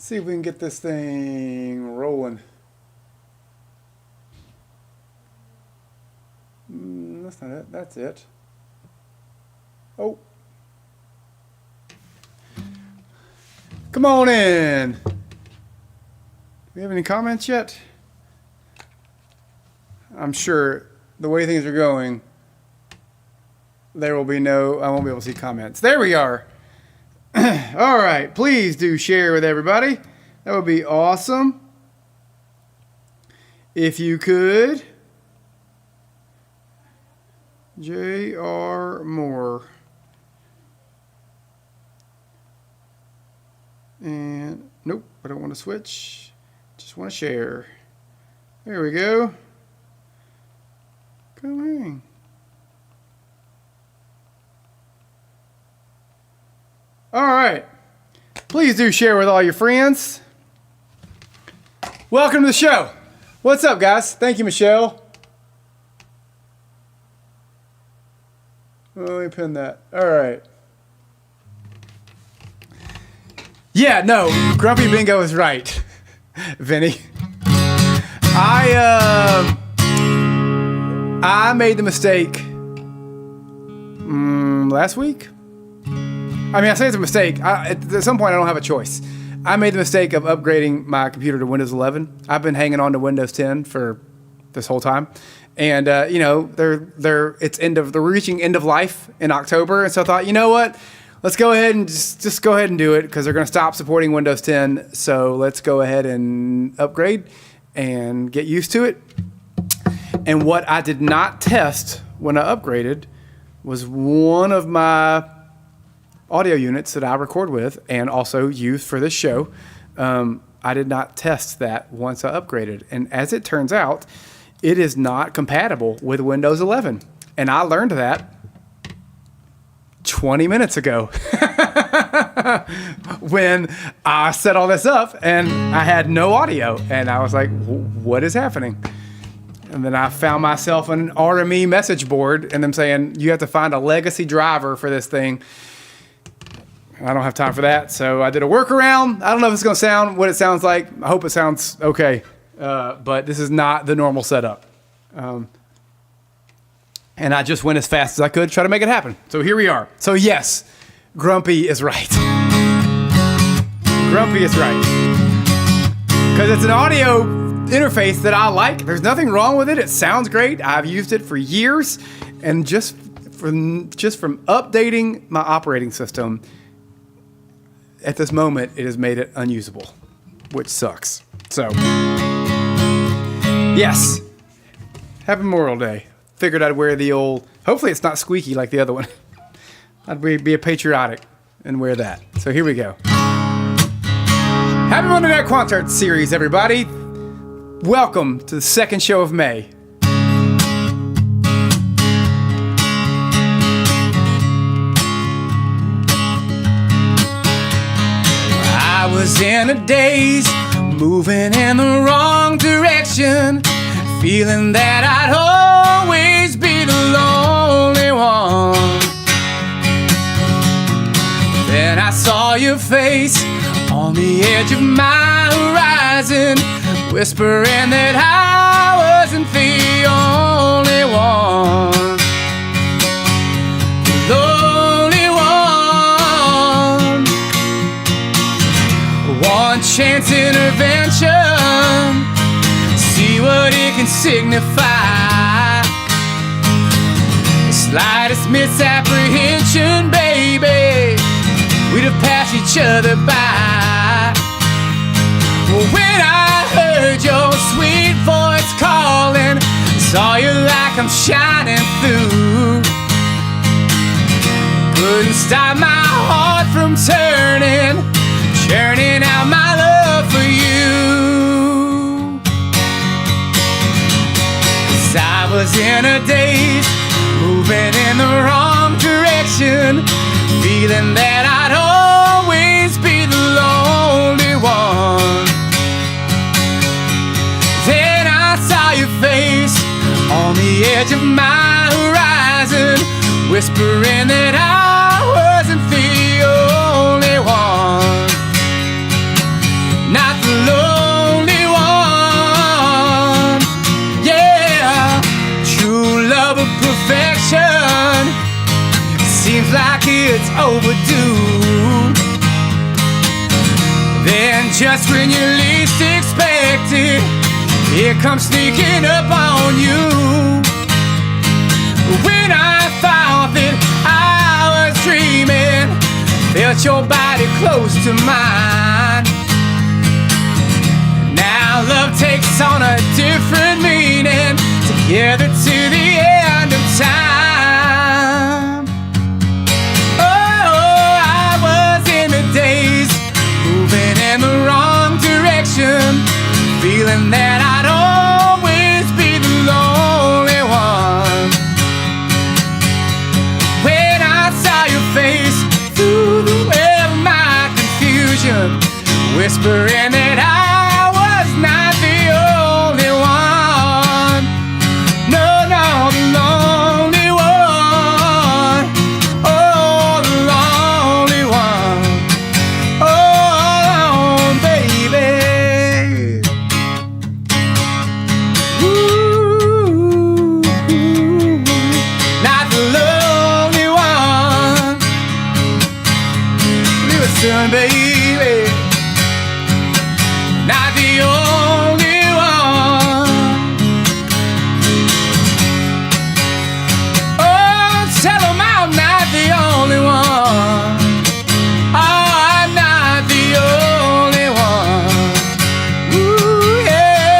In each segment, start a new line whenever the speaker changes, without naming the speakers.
see if we can get this thing rolling. That's not it. That's it. Oh. Come on in. Do we have any comments yet? I'm sure the way things are going, there will be no, I won't be able to see comments. There we are. All right. Please do share with everybody. That would be awesome. If you could. JRMoore. And nope, I don't want to switch. Just want to share. There we go. Coming. All right. Please do share with all your friends. Welcome to the show. What's up, guys? Thank you, Michelle. Let me pin that. All right. Yeah, no, Grumpy Bingo is right, Vinny. I made the mistake last week. I mean, I say it's a mistake. At some point, I don't have a choice. I made the mistake of upgrading my computer to Windows 11. I've been hanging on to Windows 10 for this whole time. And, you know, they're reaching end of life in October. And so I thought, you know what? Let's go ahead and just go ahead and do it because they're going to stop supporting Windows 10. So let's go ahead and upgrade and get used to it. And what I did not test when I upgraded was one of my audio units that I record with and also use for this show. I did not test that once I upgraded. And as it turns out, it is not compatible with Windows 11. And I learned that 20 minutes ago when I set all this up and I had no audio. And I was like, what is happening? And then I found myself on an RME message board and them saying, you have to find a legacy driver for this thing. I don't have time for that. So I did a workaround. I don't know if it's going to sound what it sounds like. I hope it sounds okay. But this is not the normal setup. And I just went as fast as I could to try to make it happen. So here we are. So yes, Grumpy is right. Grumpy is right. Because it's an audio interface that I like. There's nothing wrong with it. It sounds great. I've used it for years. And just from updating my operating system, at this moment, it has made it unusable, which sucks. So, yes. Happy Memorial Day. Figured I'd wear the old, hopefully it's not squeaky like the other one. I'd be a patriotic and wear that. So here we go. Happy Monday Night Concert Series, everybody. Welcome to the second show of May. I was in a daze, moving in the wrong direction, feeling that I'd always be the lonely one. Then I saw your face on the edge of my horizon, whispering that I wasn't the only one. The lonely one. One chance intervention, see what it can signify. The slightest misapprehension, baby, we'd have passed each other by. Well, when I heard your sweet voice calling, saw you like I'm shining through, couldn't stop my heart from turning, churning out my love for you. 'Cause I was in a daze, moving in the wrong direction, feeling that I'd always be the lonely one. Then I saw your face on the edge of my horizon, whispering that I wasn't the only one. Just when you least expect it, it comes sneaking up on you. When I thought that I was dreaming, felt your body close to mine. Now love takes on a different meaning, together to the end of time. Oh, I was in the days, moving in the wrong direction, feeling that I'd always be the lonely one. When I saw your face through the web of my confusion, whispering that I was not the only one. No, no, the lonely one. Oh, the lonely one. Oh, baby. Ooh, not the lonely one. Listen, baby, not the only one. Oh, tell 'em I'm not the only one. Oh, I'm not the only one. Ooh, yeah.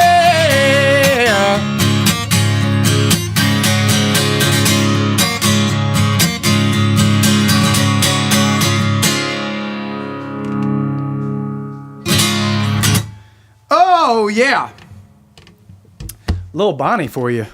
Oh, yeah. Little Bonnie for you.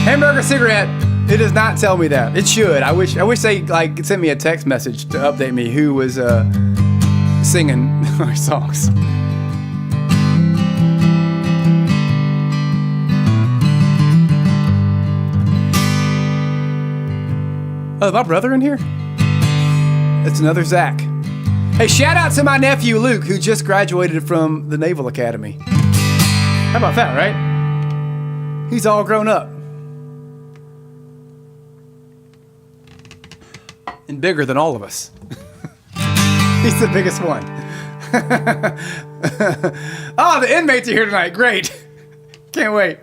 Hamburger cigarette. It does not tell me that. It should. I wish they like sent me a text message to update me who was singing our songs. Oh, is my brother in here? It's another Zach. Hey, shout out to my nephew Luke, who just graduated from the Naval Academy. How about that, right? He's all grown up. And bigger than all of us. He's the biggest one. Oh, the inmates are here tonight. Great. Can't wait.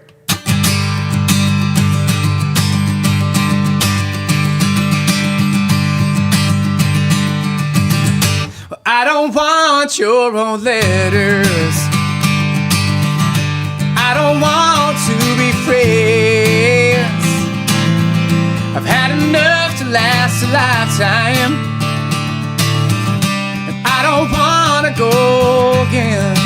I don't want your old letters. I don't want to be friends. I've had enough to last a lifetime, and I don't want to go again.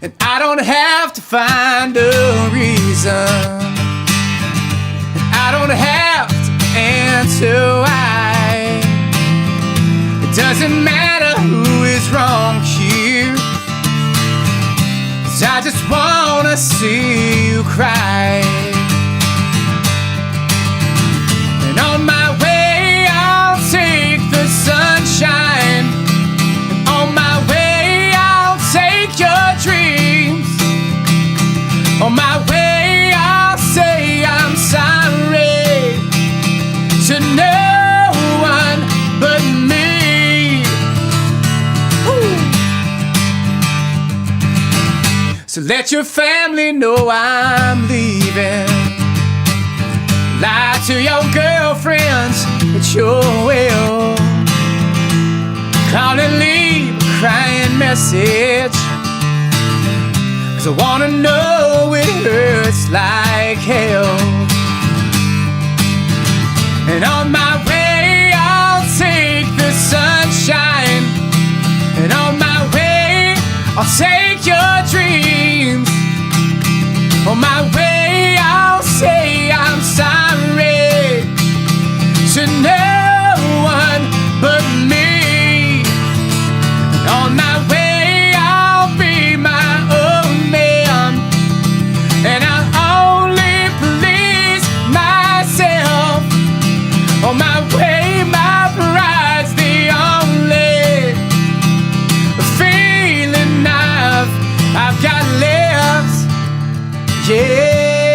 And I don't have to find a reason, and I don't have to answer why. It doesn't matter who is wrong here, 'cause I just wanna see you cry. And on my way I'll take the sunshine, and on my way I'll take your dreams. On my way I'll say I'm sorry to no one but me. So let your family know I'm leaving. Lie to your girlfriends at your will. Call and leave a crying message, 'cause I wanna know it hurts like hell. And on my way I'll take the sunshine, and on my way I'll take your dreams. On my way I'll say I'm sorry to no one but me. On my way I'll be my own man, and I'll only please myself. On my way my pride's the only feeling I've got left. Yeah.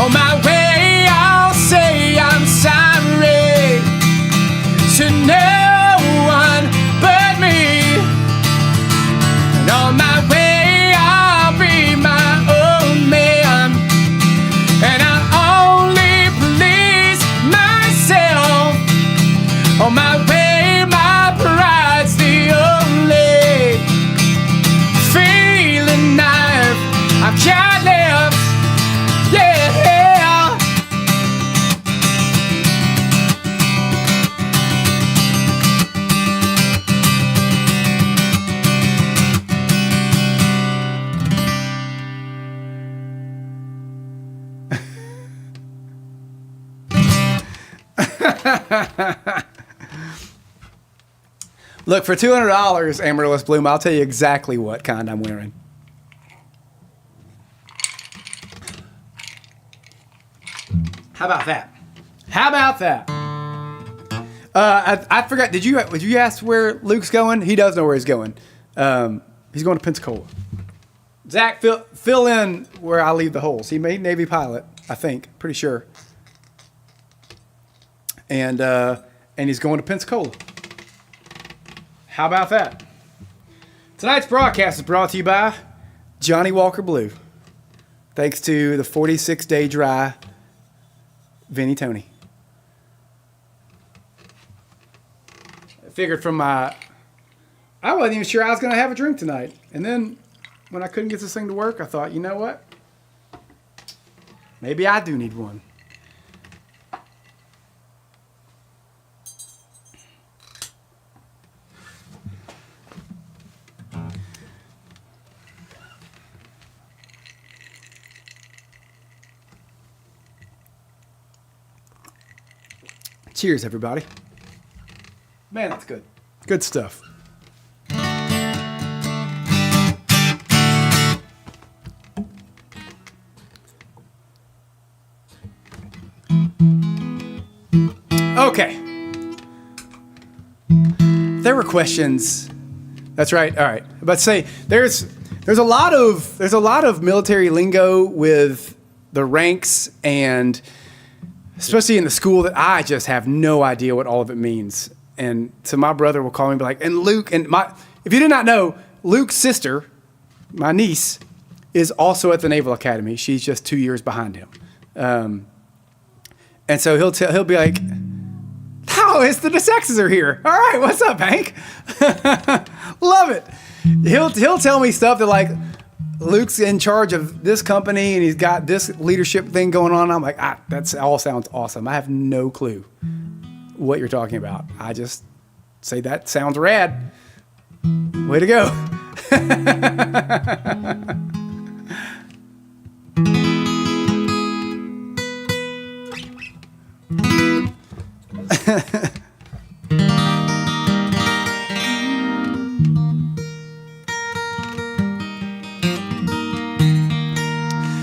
On my way, I'll say I'm sorry to no one but me. And on my way, I'll be my own man. And I only please myself. On my way, my pride's the only feeling I've got left. Yeah. Look, for $200, Amaryllis Bloom, I'll tell you exactly what kind I'm wearing. How about that? How about that? I forgot. Did you ask where Luke's going? He does know where he's going. He's going to Pensacola. Zach, fill in where I leave the holes. He made Navy pilot, I think. Pretty sure. And he's going to Pensacola. How about that? Tonight's broadcast is brought to you by Johnny Walker Blue. Thanks to the 46-day dry Vinny Tony. I figured I wasn't even sure I was going to have a drink tonight. And then when I couldn't get this thing to work, I thought, you know what? Maybe I do need one. Cheers, everybody. Man, that's good. Good stuff. Okay. There were questions. That's right. All right. But say there's a lot of military lingo with the ranks, and especially in the school, that I just have no idea what all of it means. And so my brother will call me and be like, and Luke, and if you did not know, Luke's sister, my niece, is also at the Naval Academy. She's just 2 years behind him. And so he'll be like, oh, it's the DeSexes are here. All right, what's up, Hank? Love it. He'll tell me stuff that, like, Luke's in charge of this company and he's got this leadership thing going on. I'm like, that all sounds awesome. I have no clue what you're talking about. I just say that sounds rad. Way to go.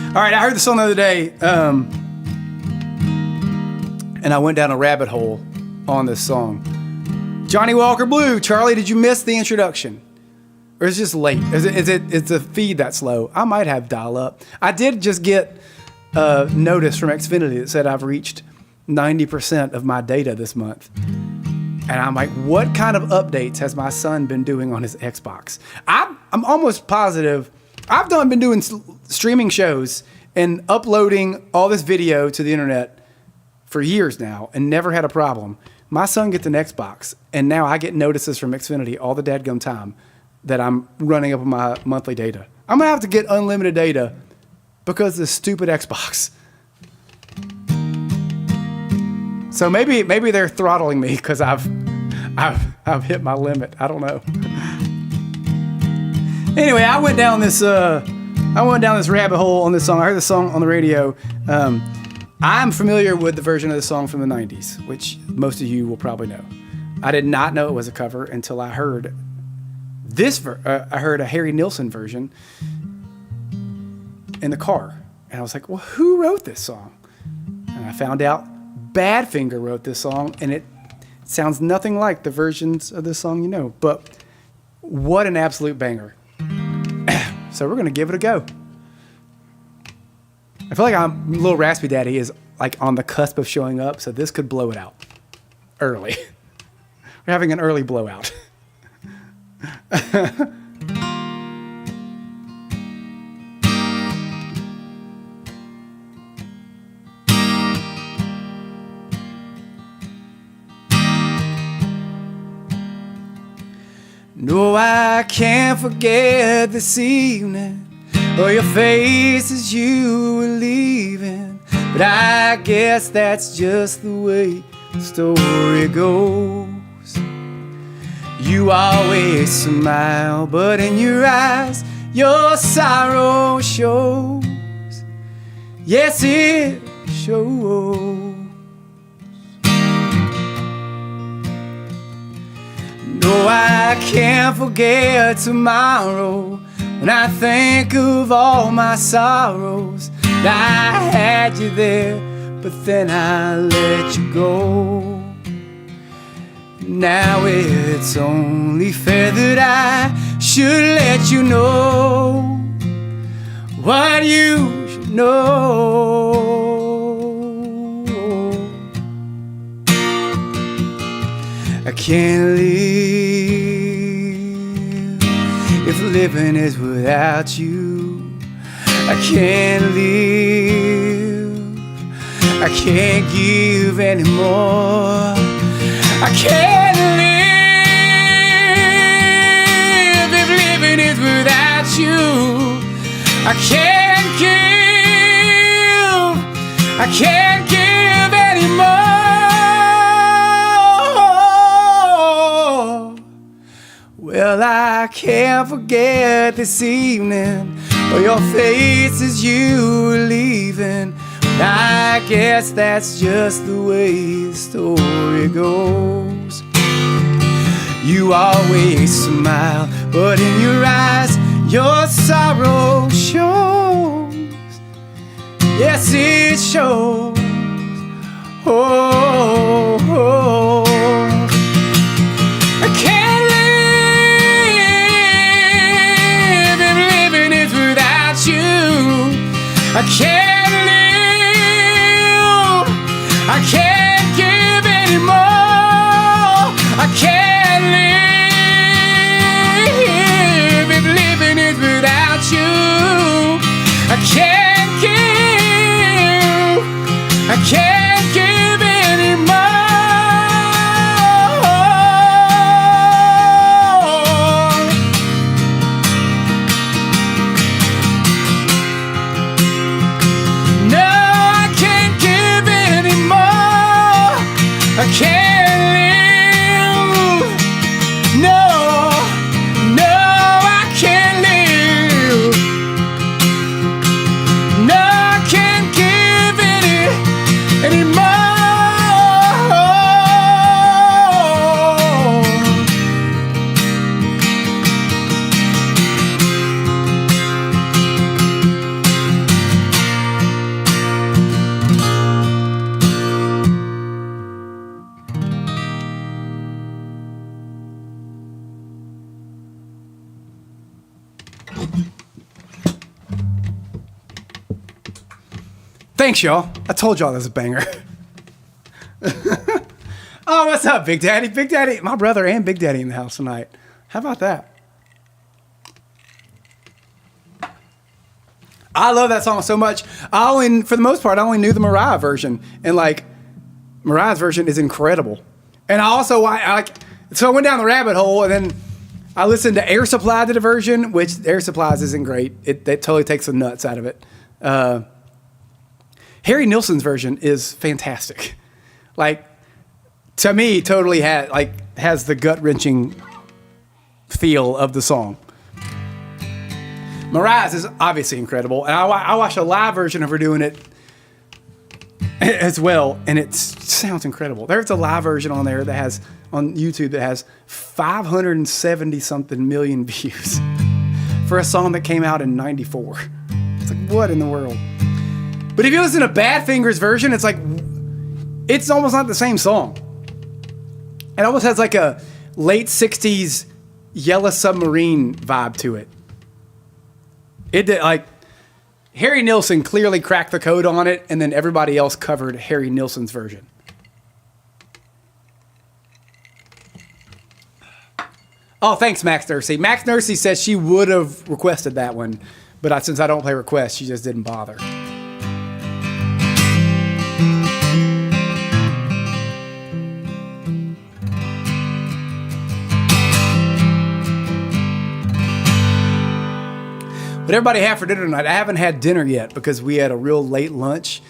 All right, I heard the song the other day, and I went down a rabbit hole on this song. Johnny Walker Blue. Charlie, did you miss the introduction? Or is it just late? Is the feed that slow? I might have dial-up. I did just get a notice from Xfinity that said I've reached 90% of my data this month. And I'm like, what kind of updates has my son been doing on his Xbox? I'm almost positive I've been doing streaming shows and uploading all this video to the internet for years now and never had a problem. My son gets an Xbox, and now I get notices from Xfinity all the dadgum time that I'm running up on my monthly data. I'm going to have to get unlimited data because of this stupid Xbox. So maybe they're throttling me because I've hit my limit. I don't know. Anyway, I went down this rabbit hole on this song. I heard the song on the radio. I'm familiar with the version of the song from the 90s, which most of you will probably know. I did not know it was a cover until I heard I heard a Harry Nilsson version in the car. And I was like, well, who wrote this song? And I found out Badfinger wrote this song, and it sounds nothing like the versions of this song you know. But what an absolute banger. So we're going to give it a go. I feel like Little Raspy Daddy is like on the cusp of showing up, so this could blow it out early. We're having an early blowout. No, I can't forget this evening or your face as you were leaving. But I guess that's just the way the story goes. You always smile, but in your eyes your sorrow shows. Yes, it shows. No, I can't forget tomorrow when I think of all my sorrows. I had you there, but then I let you go. Now it's only fair that I should let you know what you should know. I can't live if living is without you. I can't live, I can't give anymore. I can't live if living is without you. I can't give anymore. Well, I can't forget this evening or your face as you were leaving. I guess that's just the way the story goes. You always smile, but in your eyes your sorrow shows. Yes, it shows. Oh, oh. I can't live if living is without you. I can't. I can't give anymore. I can't live if living is without you. I can't give anymore. No, I can't give anymore. I can't live. No, no, I can't live. No, I can't give anymore. Thanks, y'all. I told y'all this was a banger. Oh, what's up, Big Daddy? Big Daddy, my brother and Big Daddy in the house tonight. How about that? I love that song so much. For the most part, I only knew the Mariah version. And like, Mariah's version is incredible. And I also, so I went down the rabbit hole and then I listened to Air Supply did a version, which Air Supply's isn't great. It totally takes the nuts out of it. Harry Nilsson's version is fantastic. Like, to me, totally has the gut-wrenching feel of the song. Mariah's is obviously incredible, and I watched a live version of her doing it as well, and it sounds incredible. There's a live version on there that has on YouTube that has 570 something million views for a song that came out in '94. It's like, what in the world? But if you listen to Badfinger's version, it's like it's almost not the same song. It almost has like a late '60s Yellow Submarine vibe to it. It did, like Harry Nilsson clearly cracked the code on it, and then everybody else covered Harry Nilsson's version. Oh, thanks, Max Nursey. Max Nursey says she would have requested that one, but since I don't play requests, she just didn't bother. What everybody have for dinner tonight? I haven't had dinner yet because we had a real late lunch.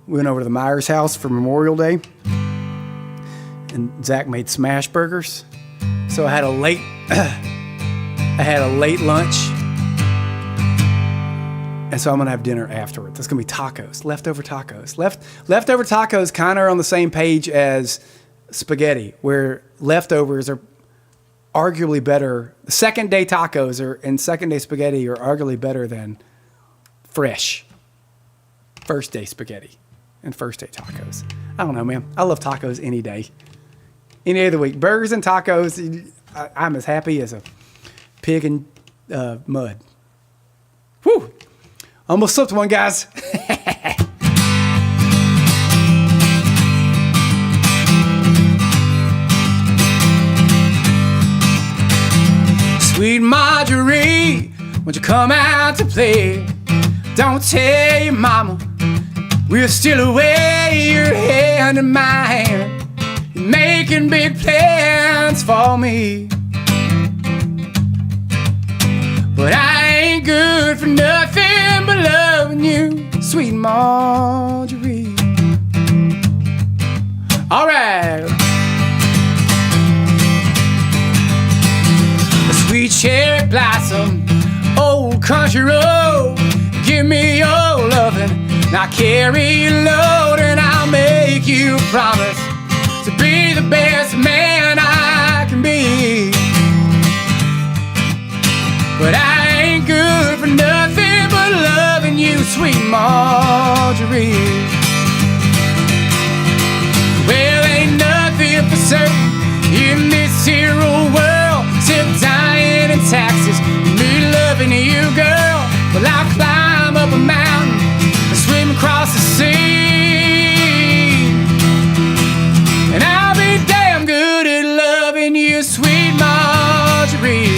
We went over to the Myers house for Memorial Day, and Zach made smash burgers. So I had a late lunch, and so I'm gonna have dinner afterwards. It's gonna be tacos, leftover tacos. Leftover tacos kind of are on the same page as spaghetti, where leftovers are arguably better. Second day tacos and second day spaghetti are arguably better than fresh first day spaghetti and first day tacos. I don't know, man. I love tacos any day. Any day of the week. Burgers and tacos, I'm as happy as a pig in mud. Whew. Almost slipped one, guys. Sweet Marjorie, won't you come out to play? Don't tell your mama we're still away. Your hand in my hand, you're making big plans for me. But I ain't good for nothing but loving you, sweet Marjorie. All right. Sweet cherry blossom, old country road, give me your loving, and I'll carry your load, and I'll make you a promise to be the best man I can be. But I ain't good for nothing but loving you, sweet Marjorie. Well, ain't nothing for certain in this here old world except dying in taxes. Me loving you, girl. Well, I'll climb up a mountain and swim across the sea, and I'll be damn good at loving you, sweet Marjorie.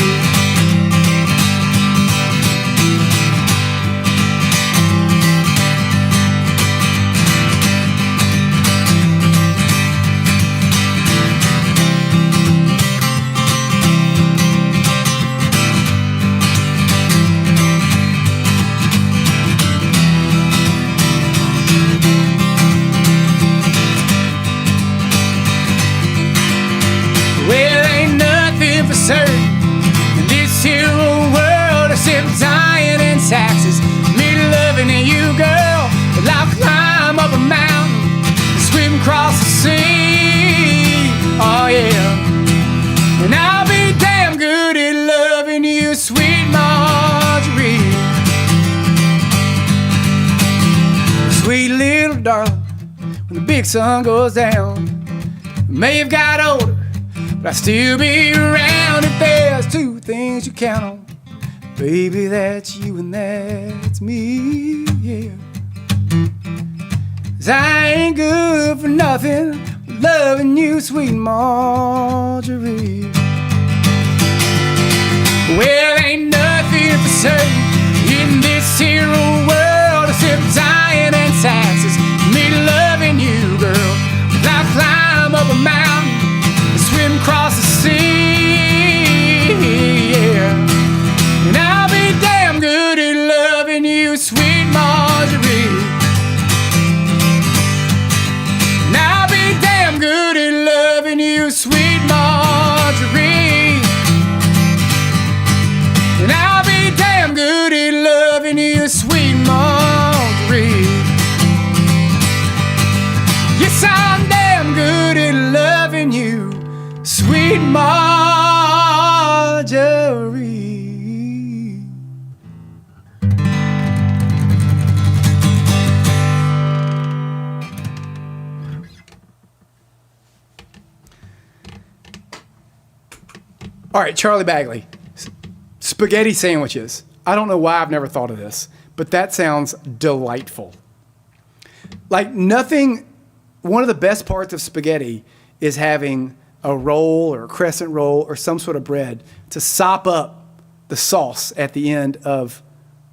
In this here old world, except dying in taxes. Me loving you, girl. Well, I'll climb up a mountain and swim across the sea. Oh yeah. And I'll be damn good at loving you, sweet Marjorie. Sweet little darling, when the big sun goes down, may have got older, but I'll still be around if there's two things you count on. Baby, that's you and that's me, yeah. 'Cause I ain't good for nothing but loving you, sweet Marjorie. Well, ain't nothing for certain in this here old world except dying and taxes. Me loving you, girl. I'll climb up a mountain, swim across the sea, yeah. And I'll be damn good at loving you, sweet Marjorie. And I'll be damn good at loving you, sweet Marjorie. And I'll be damn good at loving you, sweet Marjorie. Yes, I'm damn good at loving you, sweet Marjorie. All right, Charlie Bagley. Spaghetti sandwiches. I don't know why I've never thought of this, but that sounds delightful. Like nothing, one of the best parts of spaghetti is having a roll or a crescent roll or some sort of bread to sop up the sauce at the end of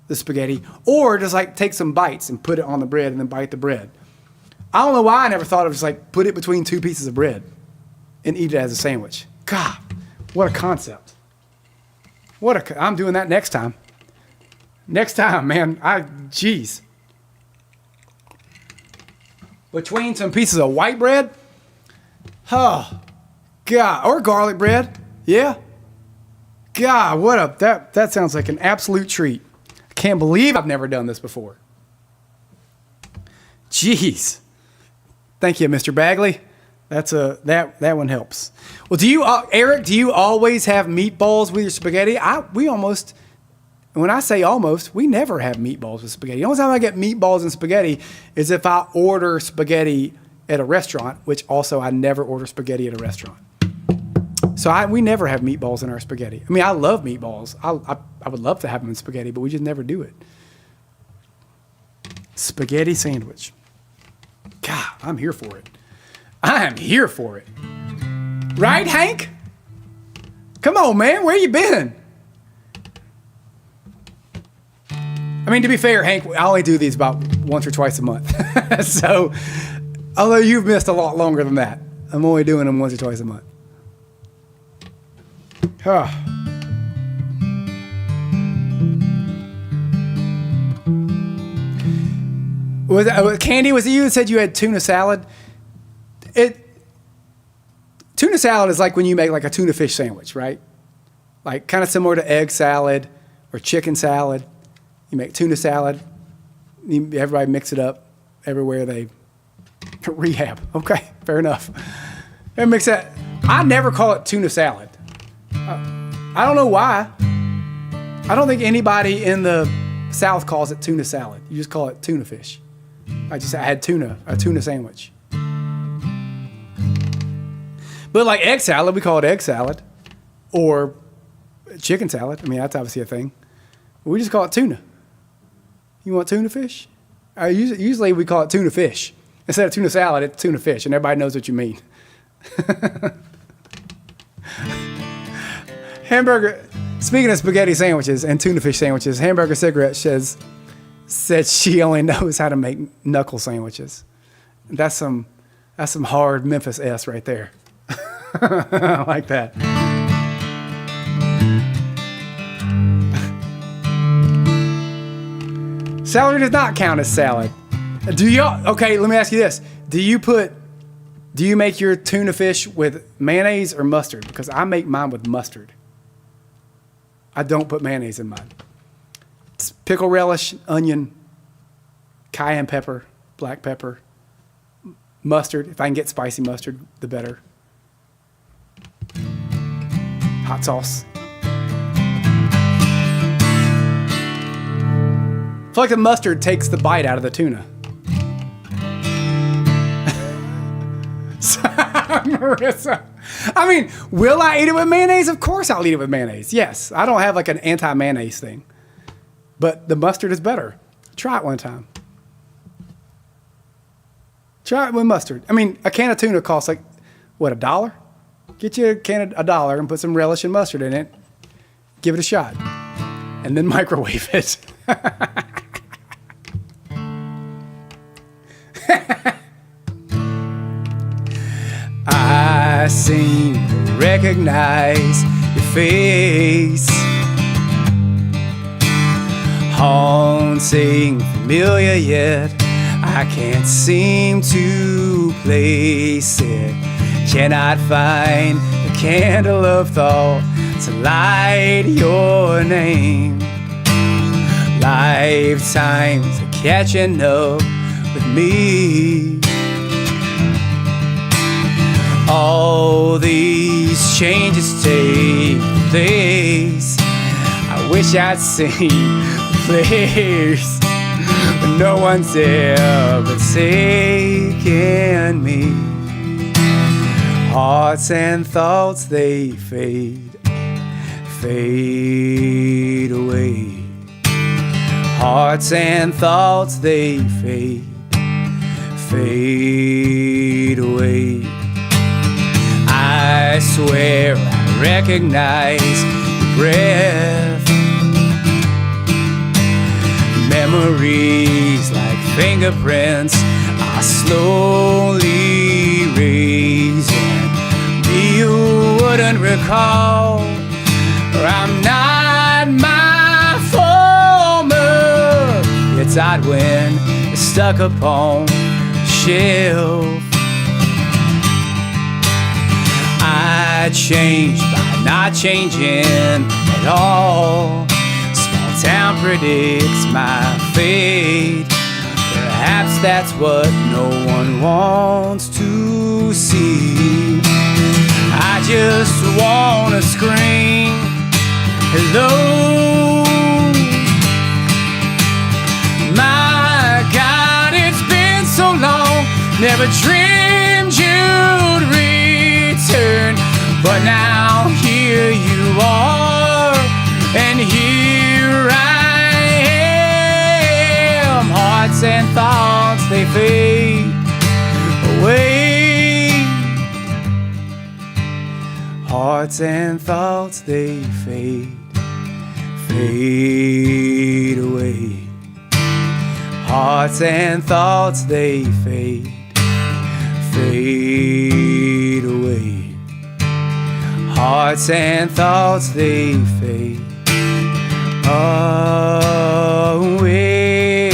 the spaghetti, or just like take some bites and put it on the bread and then bite the bread. I don't know why I never thought of just like put it between two pieces of bread and eat it as a sandwich. God, what a concept. I'm doing that next time. Next time, man. Jeez. Between some pieces of white bread? Oh, God. Or garlic bread. Yeah. God, that sounds like an absolute treat. I can't believe I've never done this before. Jeez. Thank you, Mr. Bagley. That one helps. Well, Eric, do you always have meatballs with your spaghetti? When I say almost, we never have meatballs with spaghetti. The only time I get meatballs and spaghetti is if I order spaghetti at a restaurant, which also I never order spaghetti at a restaurant. So we never have meatballs in our spaghetti. I mean, I love meatballs. I would love to have them in spaghetti, but we just never do it. Spaghetti sandwich. God, I'm here for it. I am here for it. Right, Hank? Come on, man. Where you been? I mean, to be fair, Hank, I only do these about once or twice a month. So, although you've missed a lot longer than that, I'm only doing them once or twice a month. Candy, was it you that said you had tuna salad? Tuna salad is like when you make like a tuna fish sandwich, right? Like kind of similar to egg salad or chicken salad. You make tuna salad. Everybody mix it up everywhere they rehab. Okay, fair enough. And mix that. I never call it tuna salad. I don't know why. I don't think anybody in the South calls it tuna salad. You just call it tuna fish. I had a tuna sandwich. But like egg salad, we call it egg salad. Or chicken salad. I mean, that's obviously a thing. We just call it tuna. You want tuna fish? Usually we call it tuna fish. Instead of tuna salad, it's tuna fish, and everybody knows what you mean. Hamburger. Speaking of spaghetti sandwiches and tuna fish sandwiches, Hamburger Cigarette said she only knows how to make knuckle sandwiches. That's some hard Memphis S right there. I like that. Celery does not count as salad. Okay, let me ask you this. Do you make your tuna fish with mayonnaise or mustard? Because I make mine with mustard. I don't put mayonnaise in mine. It's pickle relish, onion, cayenne pepper, black pepper, mustard. If I can get spicy mustard, the better. Hot sauce. I feel like the mustard takes the bite out of the tuna. Marissa. I mean, will I eat it with mayonnaise? Of course I'll eat it with mayonnaise. Yes. I don't have like an anti-mayonnaise thing. But the mustard is better. Try it one time. Try it with mustard. I mean, a can of tuna costs like, what, $1? Get you a can of $1 and put some relish and mustard in it. Give it a shot. And then microwave it. I seem to recognize your face, haunting, familiar yet I can't seem to place it. Cannot find the candle of thought to light your name. Lifetimes are catching up with me. All these changes take place. I wish I'd seen the place but no one's ever taken me. Hearts and thoughts, they fade away. Hearts and thoughts, they fade away. I swear I recognize your breath. Memories like fingerprints are slowly erasing. You wouldn't recall, or I'm not my former. It's odd when you're stuck upon the shelf. I changed by not changing at all. Small town predicts my fate. Perhaps that's what no one wants to see. I just wanna scream, hello. My God, it's been so long. Never dreamed you'd return, but now here you are, and here I am. Hearts and thoughts, they fade away. Hearts and thoughts, they fade away. Hearts and thoughts, they fade away. Hearts and thoughts, they fade away.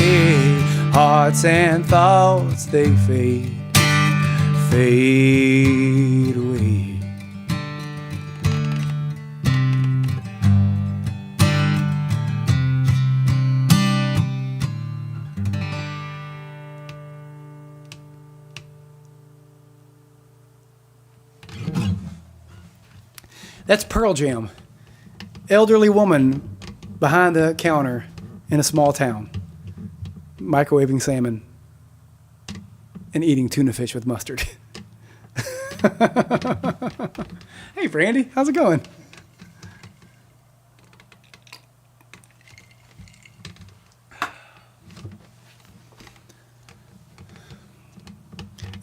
Hearts and thoughts, they fade away. That's Pearl Jam. Elderly woman behind the counter in a small town, microwaving salmon and eating tuna fish with mustard. Hey, Brandy, how's it going?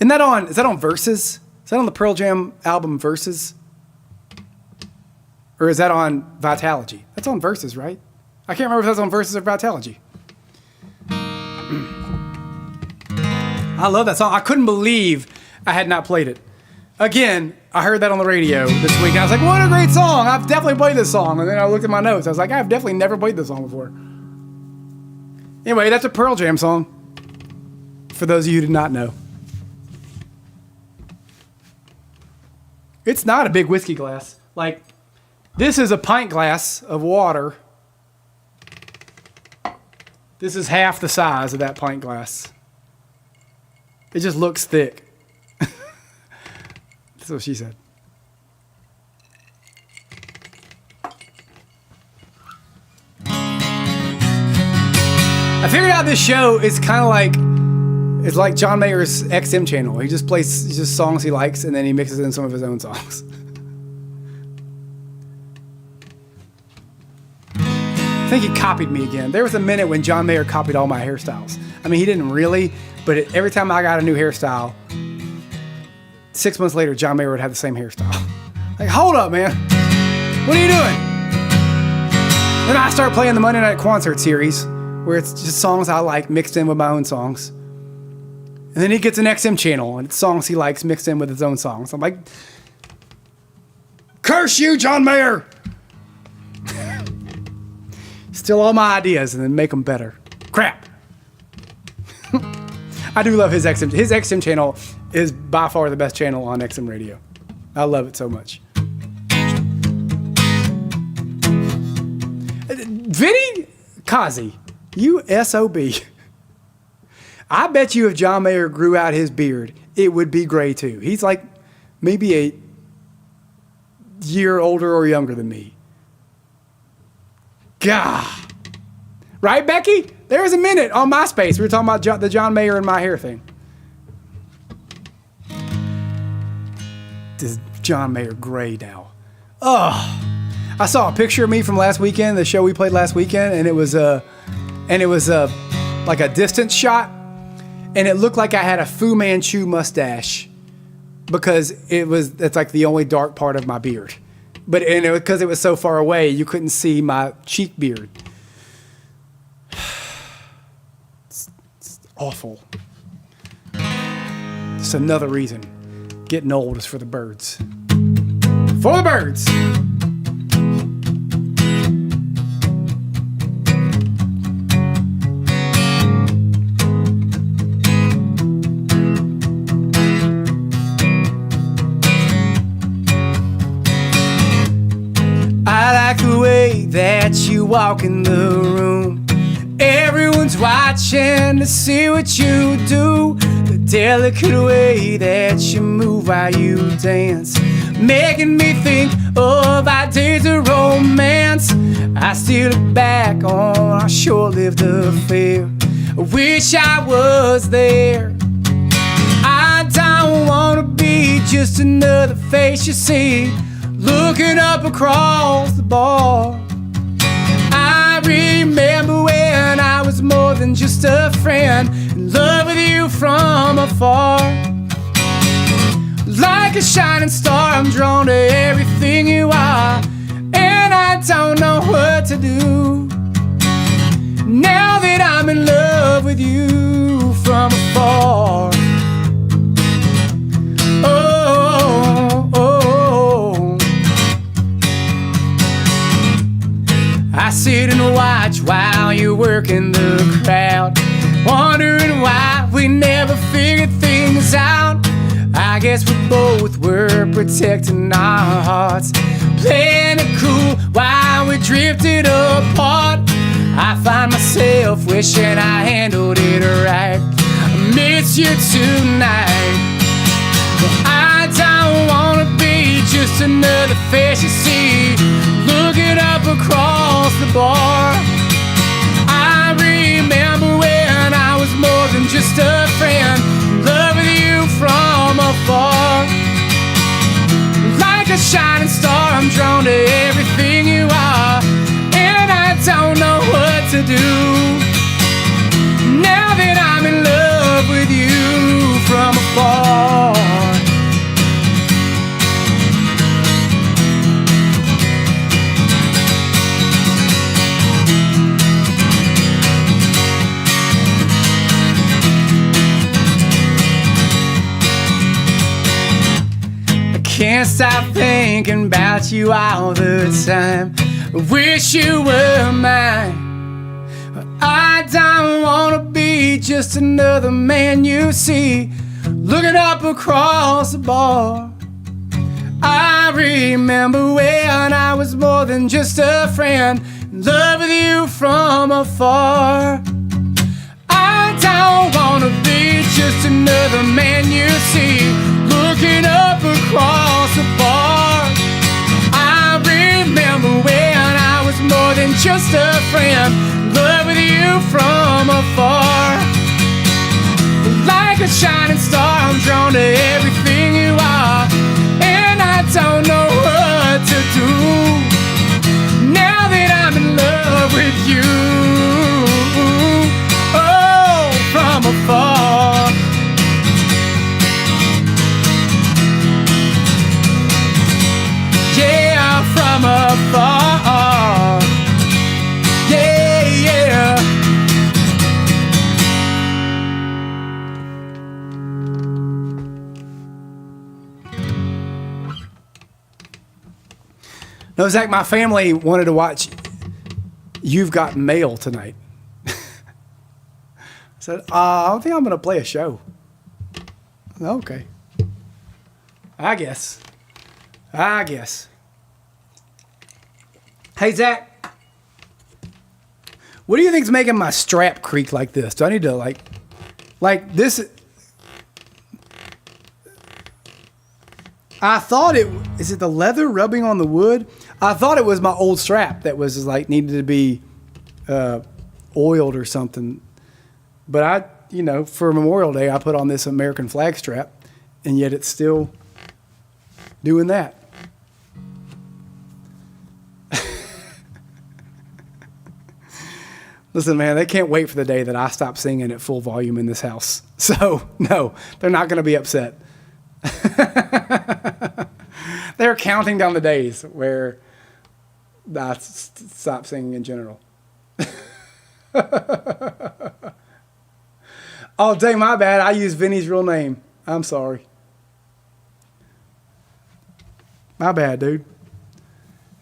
Is that on Versus? Is that on the Pearl Jam album Versus? Or is that on Vitalogy? That's on Versus, right? I can't remember if that's on Versus or Vitalogy. I love that song. I couldn't believe I had not played it. Again, I heard that on the radio this week. And I was like, what a great song. I've definitely played this song. And then I looked at my notes. I was like, I've definitely never played this song before. Anyway, that's a Pearl Jam song. For those of you who did not know. It's not a big whiskey glass. Like, this is a pint glass of water. This is half the size of that pint glass. It just looks thick. That's what she said. I figured out this show is kind of like, it's like John Mayer's XM channel. He just plays just songs he likes and then he mixes in some of his own songs. I think he copied me again. There was a minute when John Mayer copied all my hairstyles. I mean, he didn't really, but every time I got a new hairstyle, 6 months later, John Mayer would have the same hairstyle. Like, hold up, man. What are you doing? Then I start playing the Monday Night Concert series, where it's just songs I like mixed in with my own songs. And then he gets an XM channel, and it's songs he likes mixed in with his own songs. I'm like, curse you, John Mayer! Steal all my ideas and then make them better. Crap. I do love his XM. His XM channel is by far the best channel on XM radio. I love it so much. Vinny Kazi, you SOB. I bet you if John Mayer grew out his beard, it would be gray too. He's like maybe a year older or younger than me. God. Right, Becky? There was a minute on MySpace. We were talking about the John Mayer and my hair thing. This John Mayer gray now. Oh, I saw a picture of me from last weekend, the show we played last weekend, and it was and it was like a distance shot, and it looked like I had a Fu Manchu mustache because it's like the only dark part of my beard. But because it was so far away, you couldn't see my cheek beard. It's awful. Just another reason getting old is for the birds. For the birds. The way that you walk in the room, everyone's watching to see what you do. The delicate way that you move while you dance, making me think of our days of romance. I still look back on our short-lived affair. I wish I was there. I don't wanna be just another face you see looking up across the bar. I remember when I was more than just a friend, in love with you from afar. Like a shining star, I'm drawn to everything you are, and I don't know what to do now that I'm in love with you from afar. I sit and watch while you work in the crowd, wondering why we never figured things out. I guess we both were protecting our hearts, playing it cool while we drifted apart. I find myself wishing I handled it right. I miss you tonight. I don't wanna be just another face you see looking up across the bar. I remember when I was more than just a friend, in love with you from afar. Like a shining star, I'm drawn to everything you are, and I don't know what to do now that I'm in love with you from afar. Can't stop thinking about you all the time. I wish you were mine. I don't wanna be just another man you see looking up across the bar. I remember when I was more than just a friend, in love with you from afar. I don't wanna be just another man you see looking up across the bar. I remember when I was more than just a friend, in love with you from afar. Like a shining star, I'm drawn to everything you are, and I don't know what to do now that I'm in love with you. Oh, from afar. Yeah, from afar. Yeah, yeah. No, Zach, my family wanted to watch You've Got Mail tonight. I said, I don't think I'm going to play a show. Okay. I guess. Hey, Zach, what do you think's making my strap creak like this? Do I need to like this? I thought is it the leather rubbing on the wood? I thought it was my old strap that was like needed to be oiled or something. But for Memorial Day, I put on this American flag strap, and yet it's still doing that. Listen, man, they can't wait for the day that I stop singing at full volume in this house. So, no, they're not going to be upset. They're counting down the days where I stop singing in general. Oh, dang, my bad. I used Vinny's real name. I'm sorry. My bad, dude.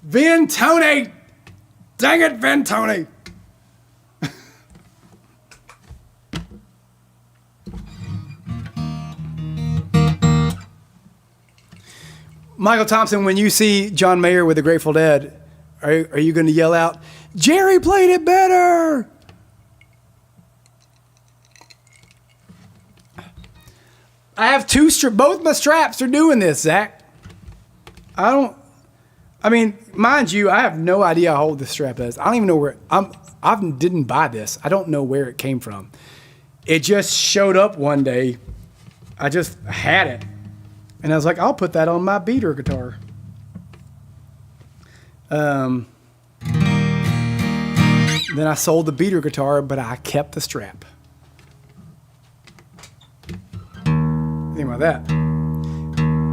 Vin Tony! Dang it, Vin Tony! Michael Thompson, when you see John Mayer with the Grateful Dead, are you going to yell out, Jerry played it better? I have two both my straps are doing this, Zach. I mean, mind you, I have no idea how old this strap is. I don't even know where I didn't buy this. I don't know where it came from. It just showed up one day. I just had it. And I was like, I'll put that on my beater guitar. Then I sold the beater guitar, but I kept the strap. Think about that.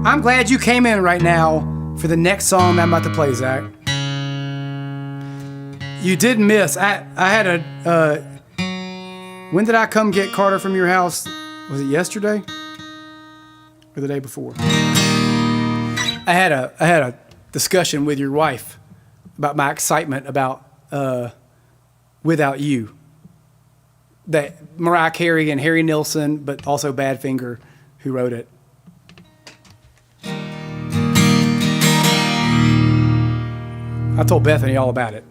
I'm glad you came in right now for the next song I'm about to play, Zach. You did miss. I had a. When did I come get Carter from your house? Was it yesterday or the day before? I had a discussion with your wife about my excitement about Without You. That Mariah Carey and Harry Nilsson, but also Badfinger, who wrote it. I told Bethany all about it.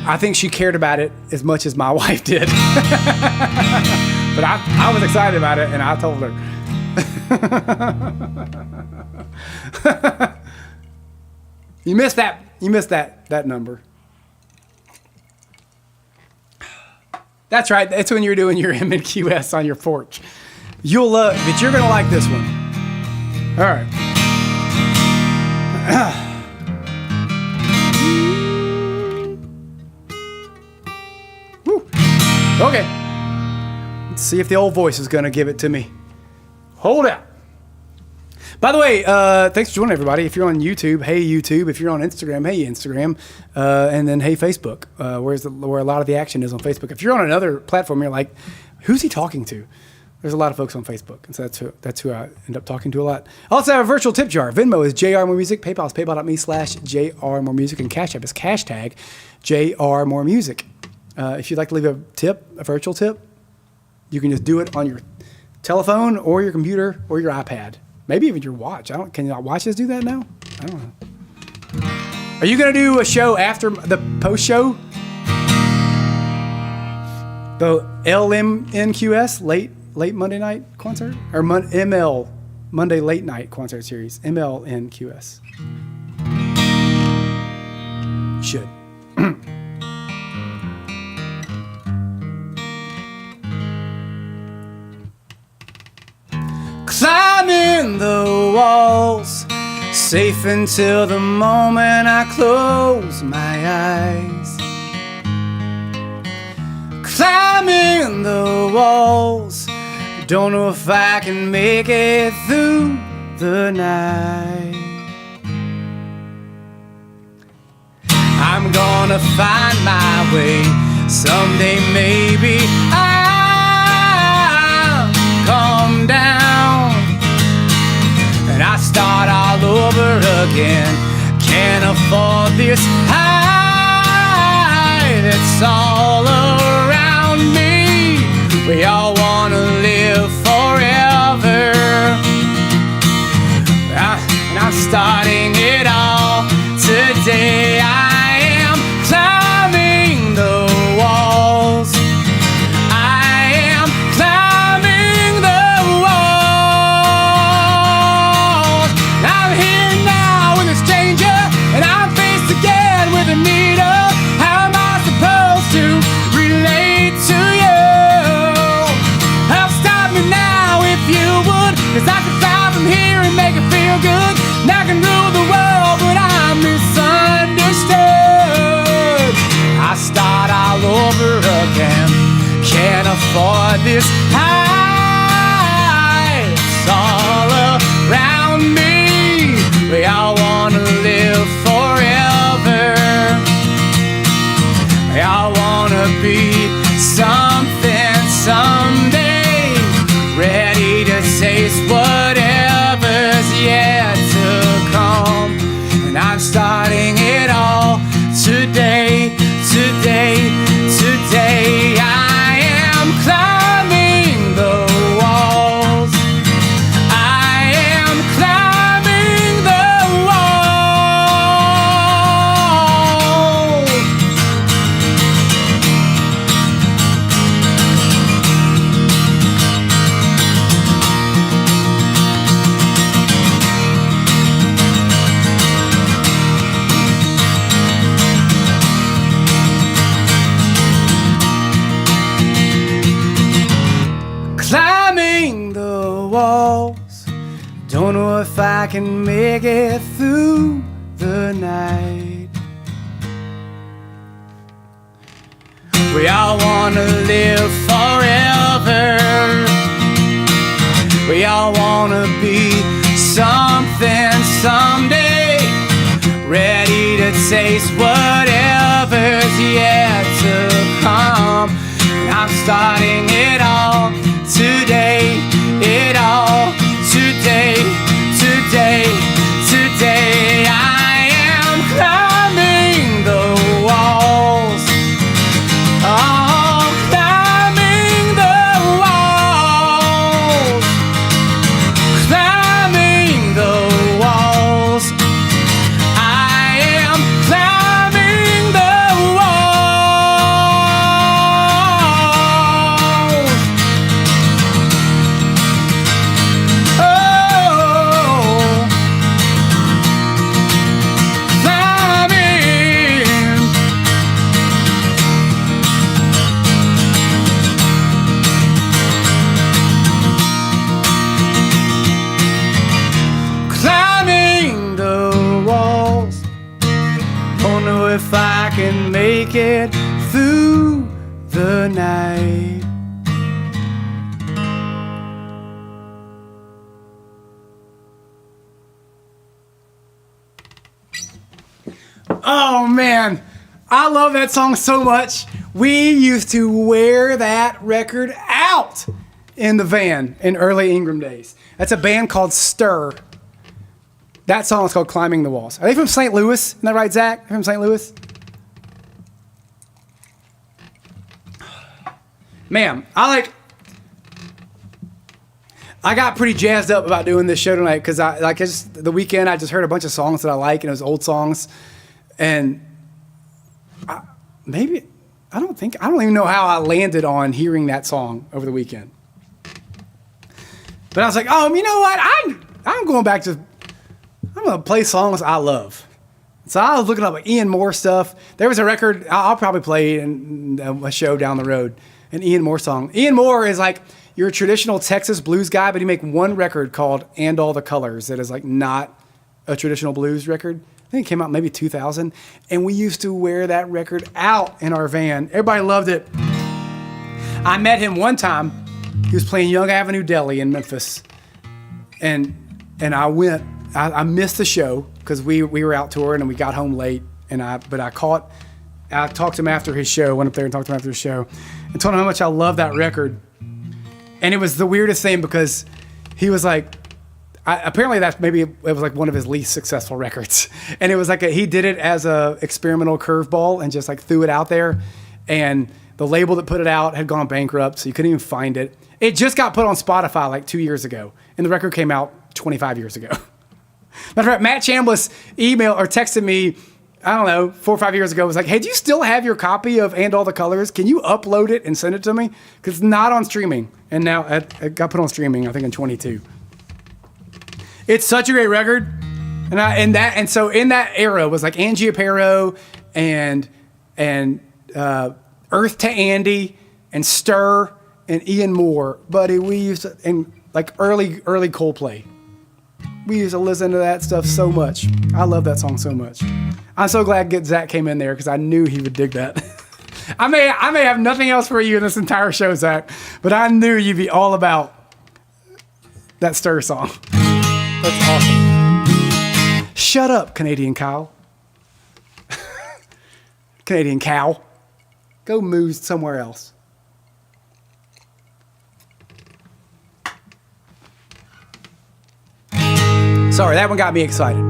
I think she cared about it as much as my wife did. But I was excited about it, and I told her. You missed that number. That's right. That's when you're doing your MNQS on your porch. You'll love, but you're gonna like this one. All right. Woo. Okay. Let's see if the old voice is gonna give it to me. Hold out. By the way, thanks for joining, everybody. If you're on YouTube, hey YouTube. If you're on Instagram, hey Instagram. And then hey Facebook, where a lot of the action is on Facebook. If you're on another platform, you're like, who's he talking to? There's a lot of folks on Facebook, and so that's who I end up talking to a lot. I also have a virtual tip jar. Venmo is JRMooreMusic. PayPal is paypal.me/JRMooreMusic, and Cash App is hashtag JRMooreMusic. If you'd like to leave a tip, a virtual tip, you can just do it on your telephone or your computer or your iPad. Maybe even your watch. Can your watches do that now? I don't know. Are you going to do a show after the post show? The MNQS late Monday night concert? Or ML, Monday late night concert series. MNQS. Should. Climbing the walls, safe until the moment I close my eyes. Climbing the walls, don't know if I can make it through the night. I'm gonna find my way someday, maybe I'll come down and I start all over again. Can't afford this high that's all around me. We all wanna live forever, and I'm starting it all today. I am climbing the walls. I am climbing the walls. I'm here now with a stranger, and I'm faced again with a needle. How am I supposed to can't afford this high. It's all around me. We all wanna live forever. We all wanna be something someday, ready to taste whatever's yet to come. And I'm starting it all today, today, today. I am climbing the walls. I am climbing the walls. Climbing the walls. Don't know if I can make it through the night. We all wanna live forever. We all wanna be something someday, ready to taste whatever's yet to come. And I'm starting it all today, it all today, today, today. I am climbing the walls. Oh, climbing the walls. Climbing the walls. I am climbing the walls. Oh, climbing. Climbing the walls. Don't know if I can make it through the night. Oh man, I love that song so much. We used to wear that record out in the van in early Ingram days. That's a band called Stir. That song is called Climbing the Walls. Are they from St. Louis? Isn't that right, Zach? They're from St. Louis? Man, I got pretty jazzed up about doing this show tonight because the weekend I just heard a bunch of songs that I like, and it was old songs. And I don't even know how I landed on hearing that song over the weekend. But I was like, oh, you know what? I'm going to play songs I love. So I was looking up like Ian Moore stuff. There was a record I'll probably play in a show down the road, an Ian Moore song. Ian Moore is like your traditional Texas blues guy, but he made one record called And All the Colors that is like not a traditional blues record. I think it came out maybe 2000, and we used to wear that record out in our van. Everybody loved it. I met him one time. He was playing Young Avenue Deli in Memphis, and I went. I missed the show because we were out touring and we got home late. I talked to him after his show. Went up there and talked to him after his show, and told him how much I love that record. And it was the weirdest thing because he was like, apparently it was like one of his least successful records. And it was like he did it as a experimental curveball and just like threw it out there. And the label that put it out had gone bankrupt, so you couldn't even find it. It just got put on Spotify like 2 years ago, and the record came out 25 years ago. Matter of fact, Matt Chambliss emailed or texted me, I don't know, 4 or 5 years ago, was like, hey, do you still have your copy of And All the Colors? Can you upload it and send it to me? Because it's not on streaming. And now it got put on streaming, I think, in 22. It's such a great record. And so in that era was like Angie Aparo and Earth to Andy and Stir and Ian Moore. Buddy, we used to, and like early Coldplay. We used to listen to that stuff so much. I love that song so much. I'm so glad Zach came in there because I knew he would dig that. I may have nothing else for you in this entire show, Zach, but I knew you'd be all about that stir song. That's awesome. Shut up, Canadian Kyle. Canadian cow. Go moo somewhere else. Sorry, that one got me excited.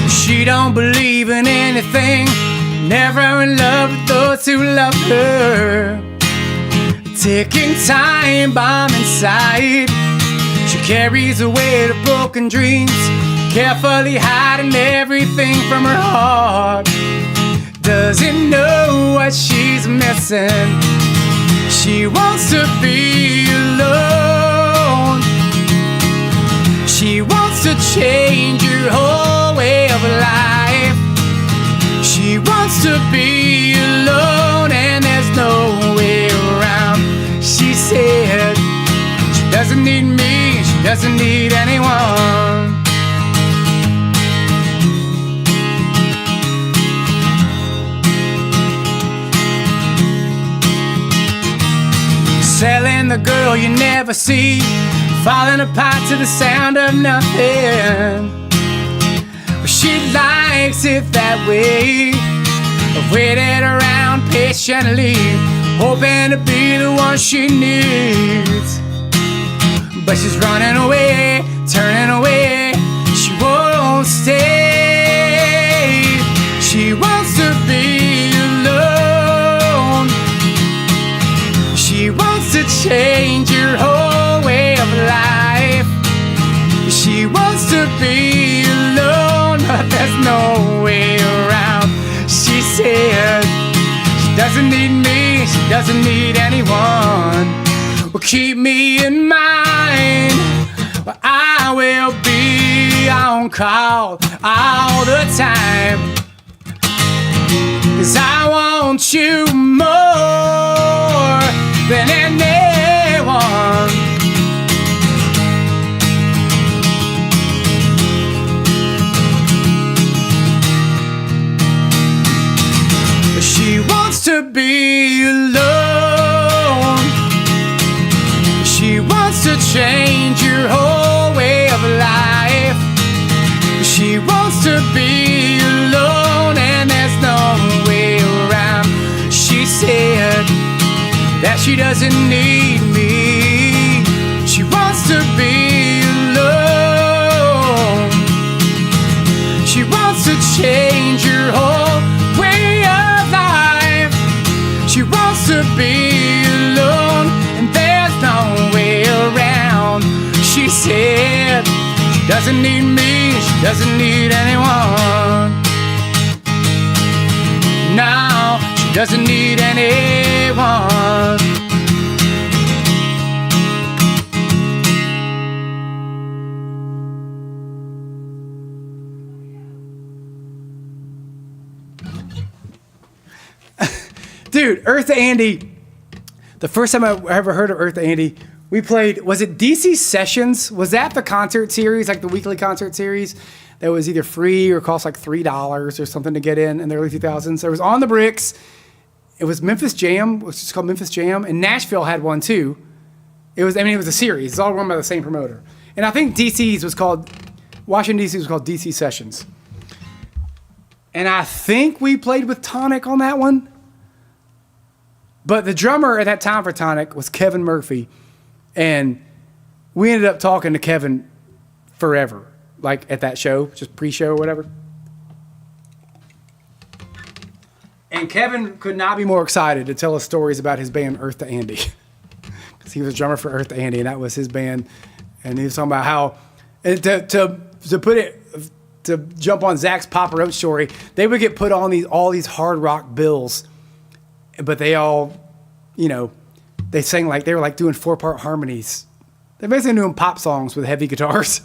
She don't believe in anything, never in love with those who love her. Ticking time bomb inside, she carries away the broken dreams, carefully hiding everything from her heart. Doesn't know what she's missing. She wants to be alone. She wants to change her whole way of life. She wants to be alone and there's no way around. She said she doesn't need me, she doesn't need anyone. Selling the girl you never see, falling apart to the sound of nothing. But she likes it that way. I've waited around patiently, hoping to be the one she needs. But she's running away, turning away. She won't stay. She wants to be alone. She wants to change her whole way of life. She wants to be alone, but there's no way around. She said she doesn't need me, she doesn't need anyone. Well, keep me in mind, well, I will be on call all the time. 'Cause I want you more than anyone. She wants to be alone. She wants to change your whole way of life. She wants to be alone and there's no way around. She said that she doesn't need me. She wants to be alone. She wants to change her whole way of life. She wants to be alone and there's no way around. She said she doesn't need me, she doesn't need anyone. No, she doesn't need anyone. Dude, Eartha Andy, the first time I ever heard of Eartha Andy, we played, was it DC Sessions? Was that the concert series, like the weekly concert series that was either free or cost like $3 or something to get in the early 2000s? There was On the Bricks. It was Memphis Jam, which is called Memphis Jam, and Nashville had one too. It was a series. It's all run by the same promoter. And I think Washington DC was called DC Sessions. And I think we played with Tonic on that one. But the drummer at that time for Tonic was Kevin Murphy. And we ended up talking to Kevin forever, like at that show, just pre-show or whatever. And Kevin could not be more excited to tell us stories about his band Eartha Andy. Because he was a drummer for Eartha Andy, and that was his band. And he was talking about how, to jump on Zach's Papa Roach story, they would get put on all these hard rock bills. But they all, they sang like, they were like doing 4-part harmonies. They're basically doing pop songs with heavy guitars.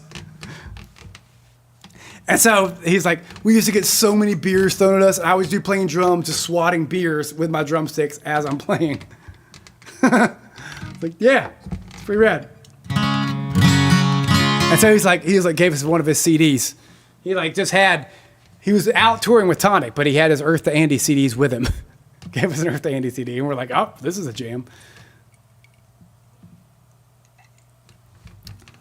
And so he's like, we used to get so many beers thrown at us. And I always do playing drums, just swatting beers with my drumsticks as I'm playing. Like, yeah, it's pretty rad. And so gave us one of his CDs. He was out touring with Tonic, but he had his Earth to Andy CDs with him. Gave us an Earth to Andy CD, and we're like, oh, this is a jam.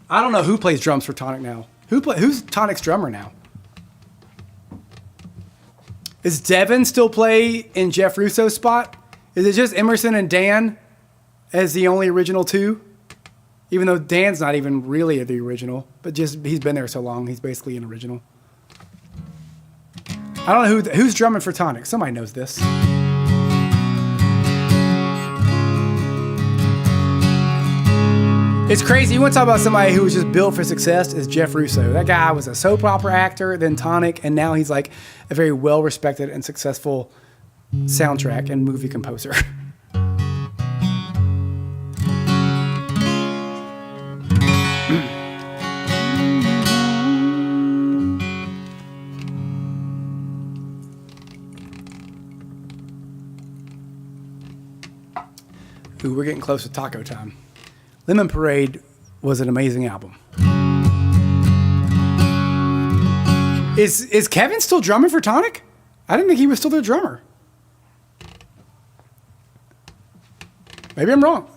I don't know who plays drums for Tonic now. Who's Tonic's drummer now? Is Devin still play in Jeff Russo's spot? Is it just Emerson and Dan as the only original two? Even though Dan's not even really the original, but just he's been there so long, he's basically an original. I don't know who's drumming for Tonic. Somebody knows this. It's crazy. You want to talk about somebody who was just built for success is Jeff Russo. That guy was a soap opera actor, then Tonic, and now he's like a very well-respected and successful soundtrack and movie composer. Ooh, we're getting close to taco time. Lemon Parade was an amazing album. Is Kevin still drumming for Tonic? I didn't think he was still their drummer. Maybe I'm wrong.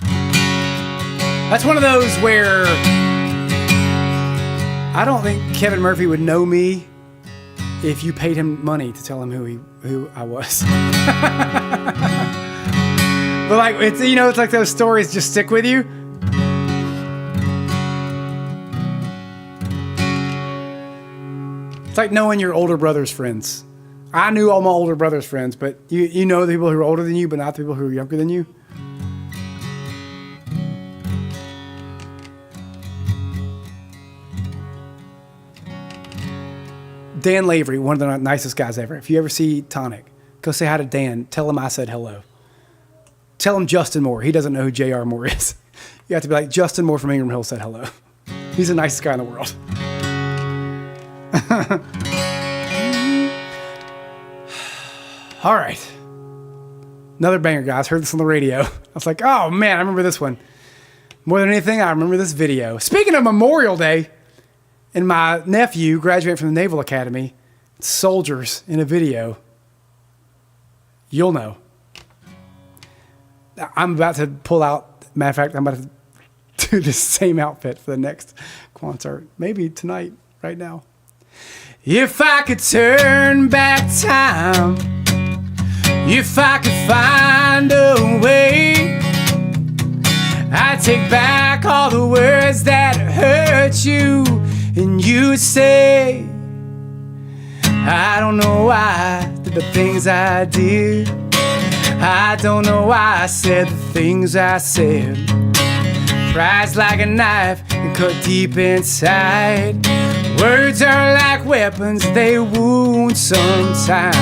That's one of those where I don't think Kevin Murphy would know me if you paid him money to tell him who I was. But like it's like those stories just stick with you. It's like knowing your older brother's friends. I knew all my older brother's friends, but you know the people who are older than you, but not the people who are younger than you. Dan Lavery, one of the nicest guys ever. If you ever see Tonic, go say hi to Dan. Tell him I said hello. Tell him Justin Moore. He doesn't know who JRMoore is. You have to be like, Justin Moore from Ingram Hill said hello. He's the nicest guy in the world. All right. Another banger, guys. Heard this on the radio. I was like, oh, man, I remember this one. More than anything, I remember this video. Speaking of Memorial Day, and my nephew graduated from the Naval Academy, soldiers in a video. You'll know. I'm about to pull out. Matter of fact, I'm about to do the same outfit for the next concert. Maybe tonight, right now. If I could turn back time, if I could find a way, I'd take back all the words that hurt you, and you'd say, I don't know why I did the things I did. I don't know why I said the things I said. Pride's like a knife and cut deep inside. Words are like weapons, they wound sometimes.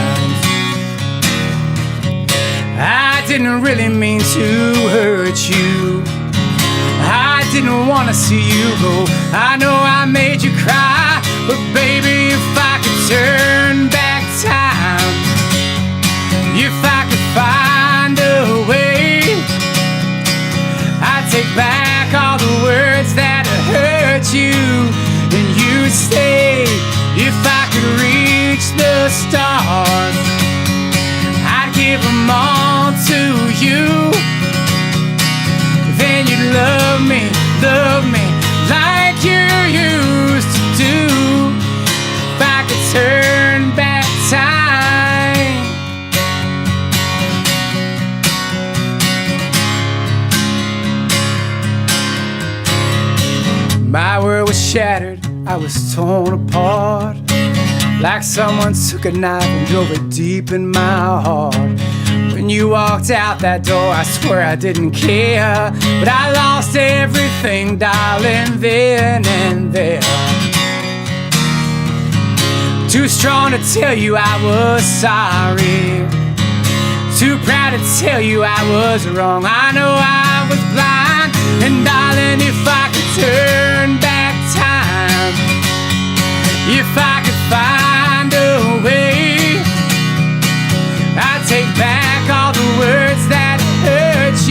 I didn't really mean to hurt you. I didn't want to see you go. I know I made you cry, but baby, if I could turn back time, if I could find a way, I'd take back all the words that hurt you, and you'd stay. If I could reach the stars, I'd give them all to you. Then you'd love me like you used to do. If I could turn back time. My world was shattered, I was torn apart, like someone took a knife and drove it deep in my heart. When you walked out that door, I swear I didn't care, but I lost everything, darling, then and there. Too strong to tell you I was sorry, too proud to tell you I was wrong. I know I was blind, and darling, if I could turn back time, if I could find a way, I'd take back all the words that hurt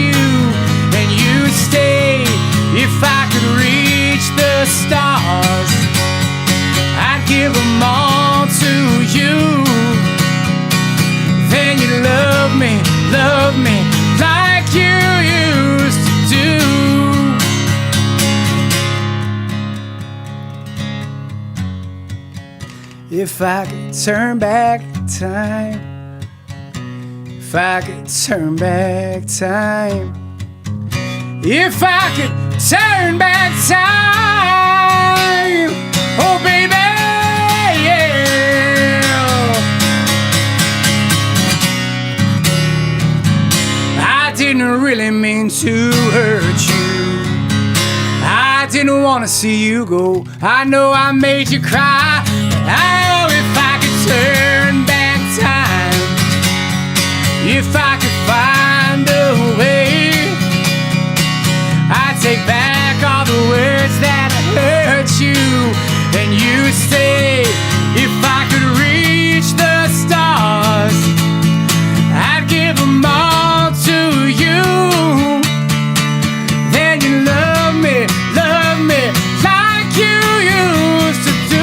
If I could turn back time, if I could turn back time, if I could turn back time, oh baby, yeah. I didn't really mean to hurt you. I didn't want to see you go. I know I made you cry. Oh, if I could turn back time, if I could find a way, I'd take back all the words that hurt you, and you say, if I could reach the stars, I'd give them all to you. Then you love me like you used to do.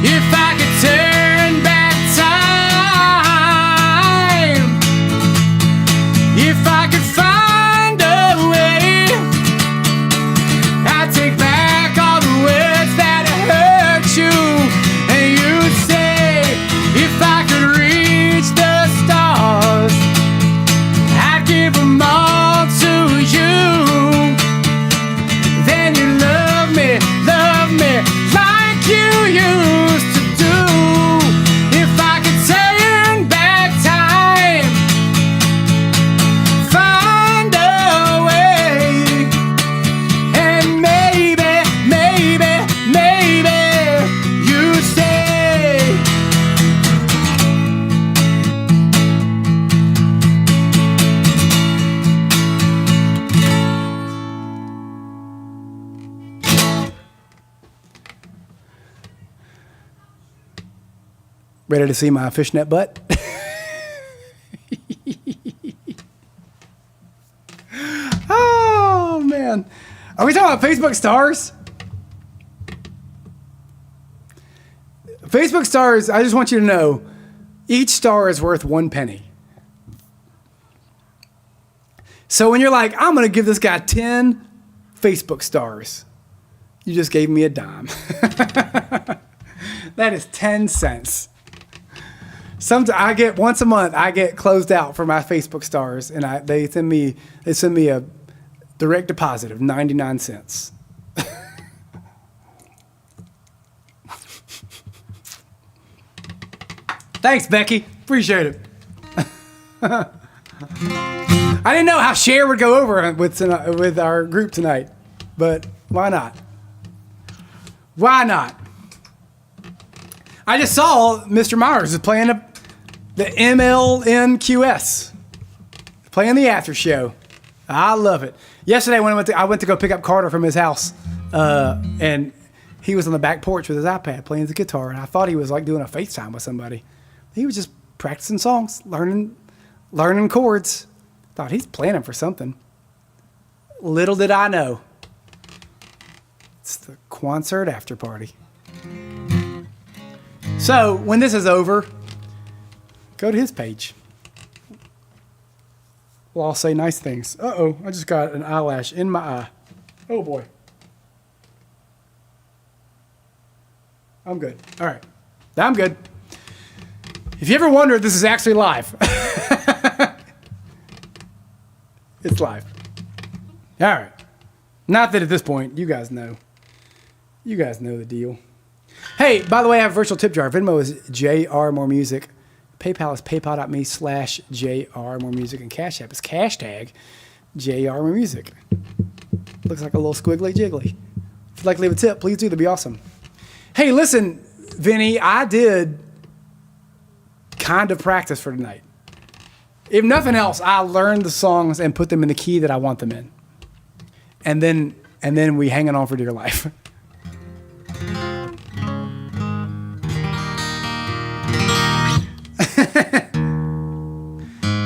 If I could turn back time, if I could find a way, I'd take back all the words that hurt you, and you'd say, if I could reach the stars, I'd give them all to you. Then you love me like you used to do. If I could turn back time, find a way, and maybe you say, ready to see my fishnet butt? Oh, man. Are we talking about Facebook stars? Facebook stars, I just want you to know, each star is worth 1 penny. So when you're like, I'm going to give this guy 10 Facebook stars, you just gave me a dime. That is 10 cents. I get once a month. I get closed out for my Facebook stars, and they send me a direct deposit of 99 cents. Thanks, Becky. Appreciate it. I didn't know how share would go over with our group tonight, but why not? Why not? I just saw Mr. Myers is playing the MNQS, playing the after show. I love it. Yesterday when I went to go pick up Carter from his house, and he was on the back porch with his iPad playing the guitar, and I thought he was like doing a FaceTime with somebody. He was just practicing songs, learning chords. Thought he's planning for something. Little did I know, it's the concert after party. So when this is over, go to his page. Well, I'll say nice things. Uh-oh, I just got an eyelash in my eye. Oh boy. I'm good. All right. I'm good. If you ever wondered, this is actually live. It's live. All right. Not that at this point, you guys know. You guys know the deal. Hey, by the way, I have a virtual tip jar. Venmo is JRMooreMusic. PayPal is paypal.me/JRMooreMusic. And Cash App is hashtag JRMooreMusic. Looks like a little squiggly jiggly. If you'd like to leave a tip, please do. That'd be awesome. Hey, listen, Vinny, I did kind of practice for tonight. If nothing else, I learned the songs and put them in the key that I want them in. And then we hanging on for dear life.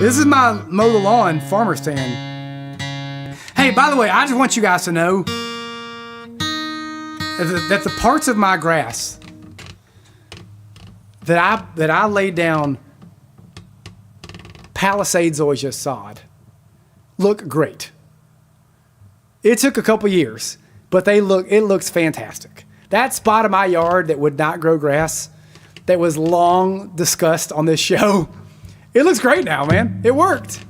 This is my mow the lawn farmer stand. Hey, by the way, I just want you guys to know that the parts of my grass that I laid down Palisades zoysia sod look great. It took a couple years, but it looks fantastic. That spot of my yard that would not grow grass that was long discussed on this show. It looks great now, man. It worked.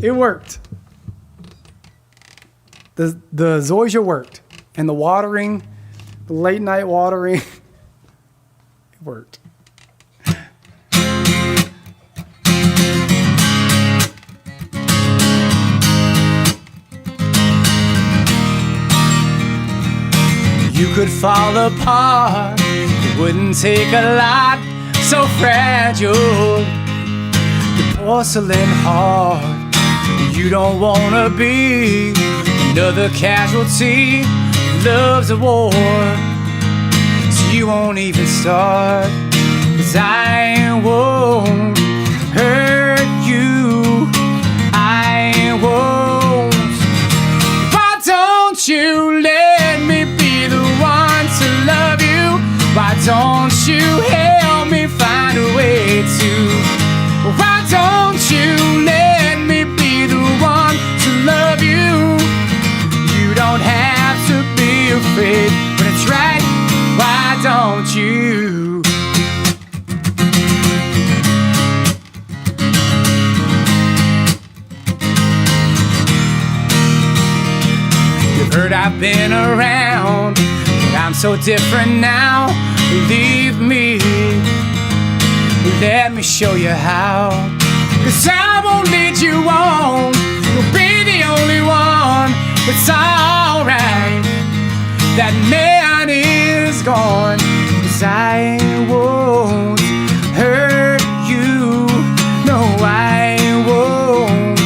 It worked. The zoysia worked. And the watering, the late night watering, it worked. You could fall apart, it wouldn't take a lot, so fragile. Your porcelain heart, you don't wanna be another casualty, love's a war, so you won't even start, 'cause I won't hurt you, I won't. Why don't you let me be the one to love you? Why don't you help me find a way to? Why don't you let me be the one to love you? You don't have to be afraid when it's right. Why don't you? You've heard I've been around, but I'm so different now. Believe me, let me show you how. 'Cause I won't lead you on, you'll be the only one. It's alright, that man is gone. 'Cause I won't hurt you, no I won't.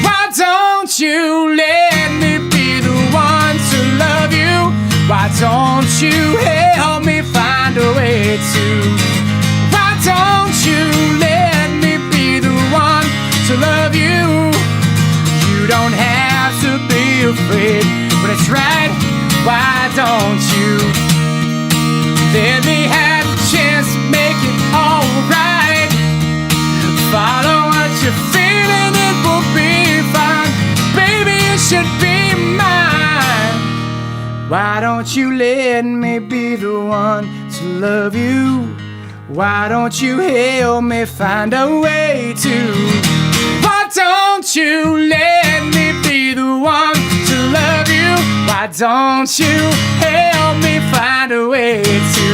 Why don't you let me be the one to love you? Why don't you help me find a way to? Why don't you let me be the one to love you? You don't have to be afraid when it's right. Why don't you let me have a chance to make it all right? Follow what you're feeling, it will be fine. Baby, it should be mine. Why don't you let me be the one to love you? Why don't you help me find a way to? Why don't you let me be the one to love you? Why don't you help me find a way to?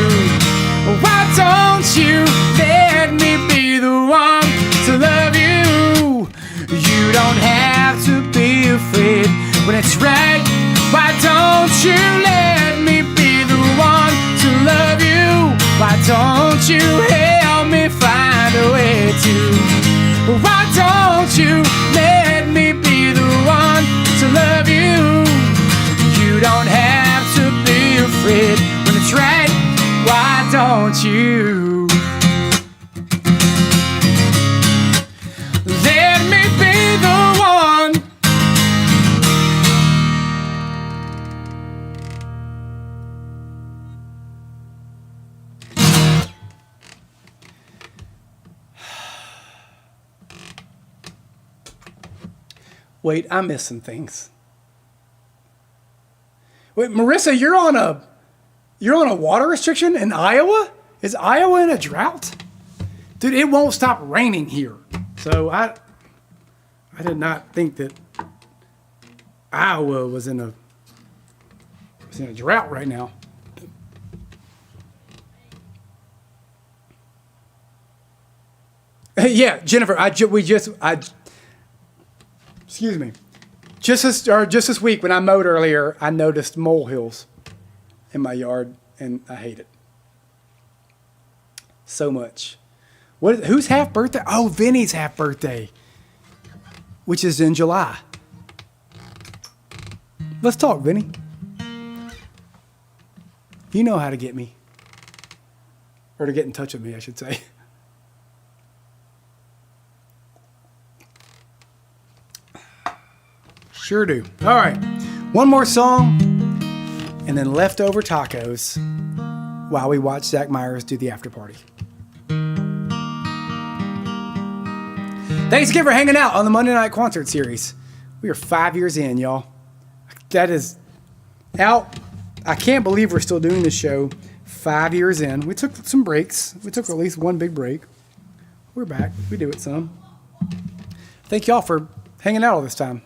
Why don't you let me be the one to love you? You don't have to be afraid when it's right. Why don't you let me be the one to love you? Why don't you help me find a way to? Why don't you let me be the one to love you? You don't have to be afraid when it's right. Why don't you? Let me be the one. Wait, I'm missing things. Wait, Marissa, you're on a water restriction in Iowa? Is Iowa in a drought? Dude, it won't stop raining here. So I did not think that Iowa was in a drought right now. Yeah, Jennifer, excuse me. Just this week when I mowed earlier, I noticed molehills in my yard, and I hate it so much. Who's half birthday? Oh, Vinny's half birthday, which is in July. Let's talk, Vinny. You know how to get me, or to get in touch with me, I should say. Sure do. All right. One more song, and then leftover tacos while we watch Zach Myers do the after party. Thanks again for hanging out on the Monday Night Concert Series. We are 5 years in, y'all. That is out. I can't believe we're still doing this show 5 years in. We took some breaks. We took at least one big break. We're back. We do it some. Thank y'all for hanging out all this time.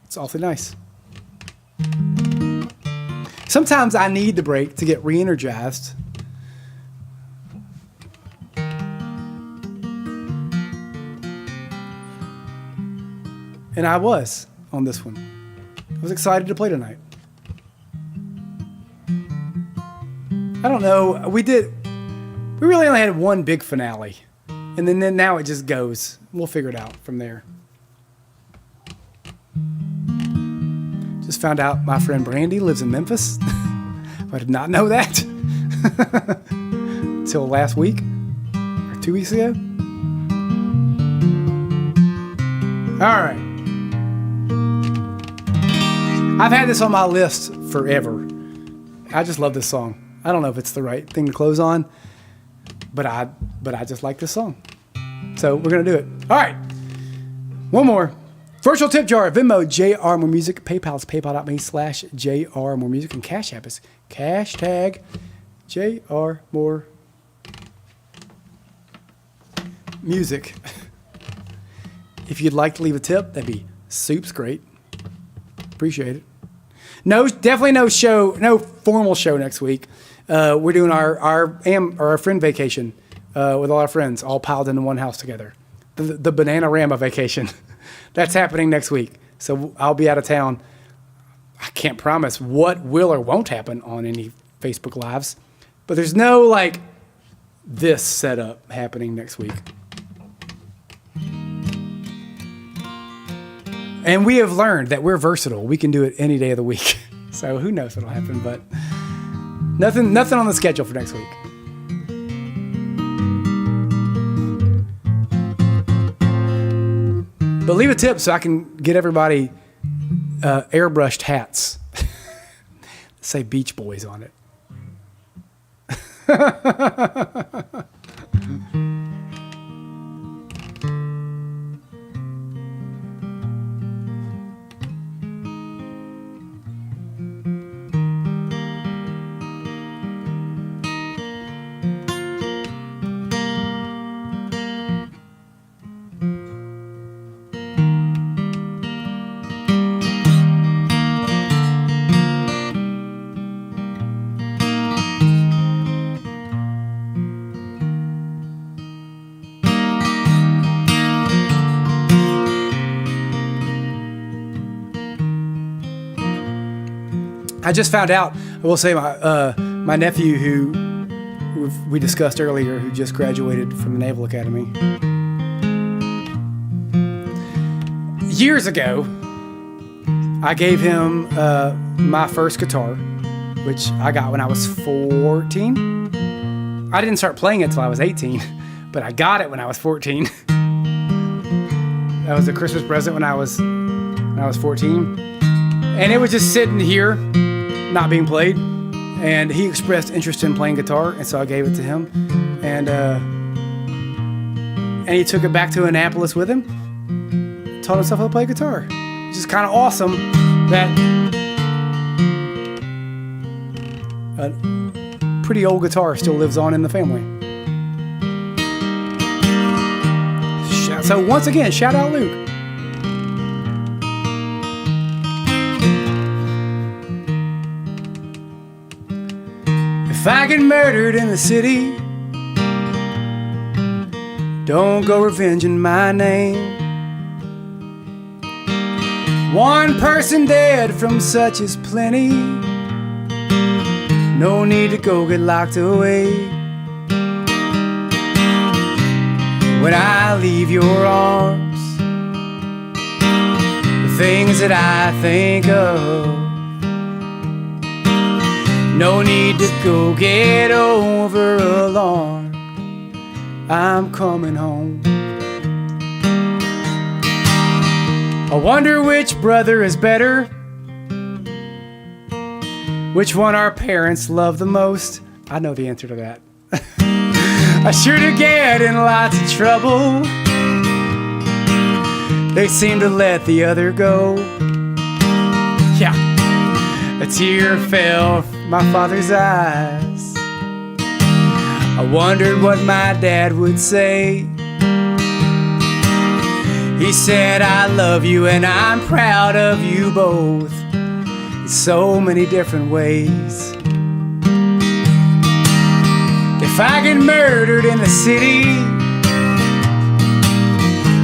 It's awfully nice. Sometimes I need the break to get re-energized. And I was on this one. I was excited to play tonight. I don't know. We really only had one big finale. And then now it just goes. We'll figure it out from there. Just found out my friend Brandy lives in Memphis. I did not know that until last week or 2 weeks ago. All right. I've had this on my list forever. I just love this song. I don't know if it's the right thing to close on, but I just like this song. So we're going to do it. All right. One more. Virtual tip jar, Venmo, JRMooreMusic, PayPal's paypal.me /JRMooreMusic, and Cash App is hashtag JRMooreMusic. If you'd like to leave a tip, that'd be soup's great. Appreciate it. No, definitely no formal show next week. We're doing our friend vacation with all our friends, all piled into one house together. The Bananarama vacation. That's happening next week. So I'll be out of town. I can't promise what will or won't happen on any Facebook Lives, but there's no this setup happening next week. And we have learned that we're versatile. We can do it any day of the week. So who knows what'll happen, but nothing on the schedule for next week. But leave a tip so I can get everybody airbrushed hats. Say Beach Boys on it. I just found out, I will say, my nephew, who we discussed earlier, who just graduated from the Naval Academy. Years ago, I gave him my first guitar, which I got when I was 14. I didn't start playing it until I was 18, but I got it when I was 14. That was a Christmas present when I was 14. And it was just sitting here, not being played, and he expressed interest in playing guitar, and so I gave it to him, and he took it back to Annapolis with him, taught himself how to play guitar, which is kind of awesome that a pretty old guitar still lives on in the family. So once again, shout out Luke. If I get murdered in the city, don't go revenging my name. One person dead from such is plenty. No need to go get locked away. When I leave your arms, the things that I think of, no need to go get over alarm. I'm coming home. I wonder which brother is better, which one our parents love the most. I know the answer to that. I sure do get in lots of trouble. They seem to let the other go. Yeah. A tear fell from my father's eyes. I wondered what my dad would say. He said, I love you and I'm proud of you both in so many different ways. If I get murdered in the city,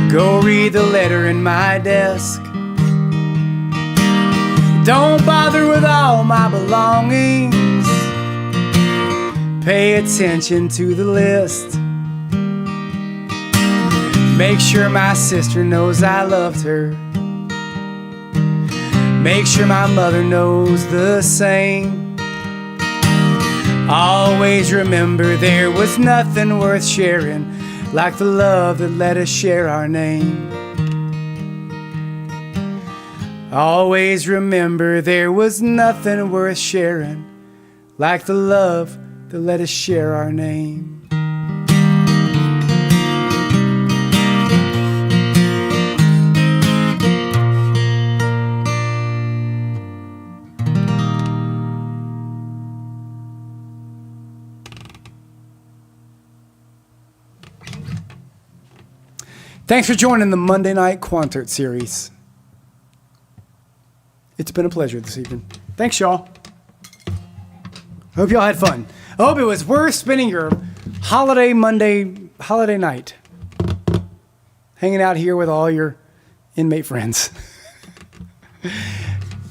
go read the letter in my desk. Don't bother with all my belongings. Pay attention to the list. Make sure my sister knows I loved her. Make sure my mother knows the same. Always remember there was nothing worth sharing like the love that let us share our name. Always remember there was nothing worth sharing like the love that let us share our name. Thanks for joining the Monday Night Quantert series. It's been a pleasure this evening. Thanks, y'all. Hope y'all had fun. I hope it was worth spending your holiday night hanging out here with all your inmate friends.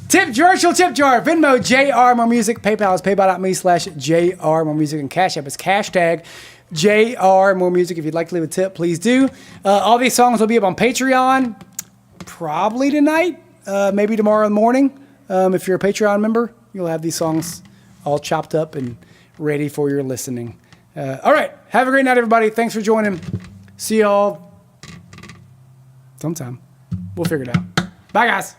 Tip Virtual Tip Jar, Venmo, JRMooreMusic, PayPal is paypal.me/JRMooreMusic, and Cash App is hashtag JRMooreMusic. If you'd like to leave a tip, please do. All these songs will be up on Patreon probably tonight, maybe tomorrow morning. If you're a Patreon member, you'll have these songs all chopped up and ready for your listening. All right. Have a great night, everybody. Thanks for joining. See y'all sometime. We'll figure it out. Bye, guys.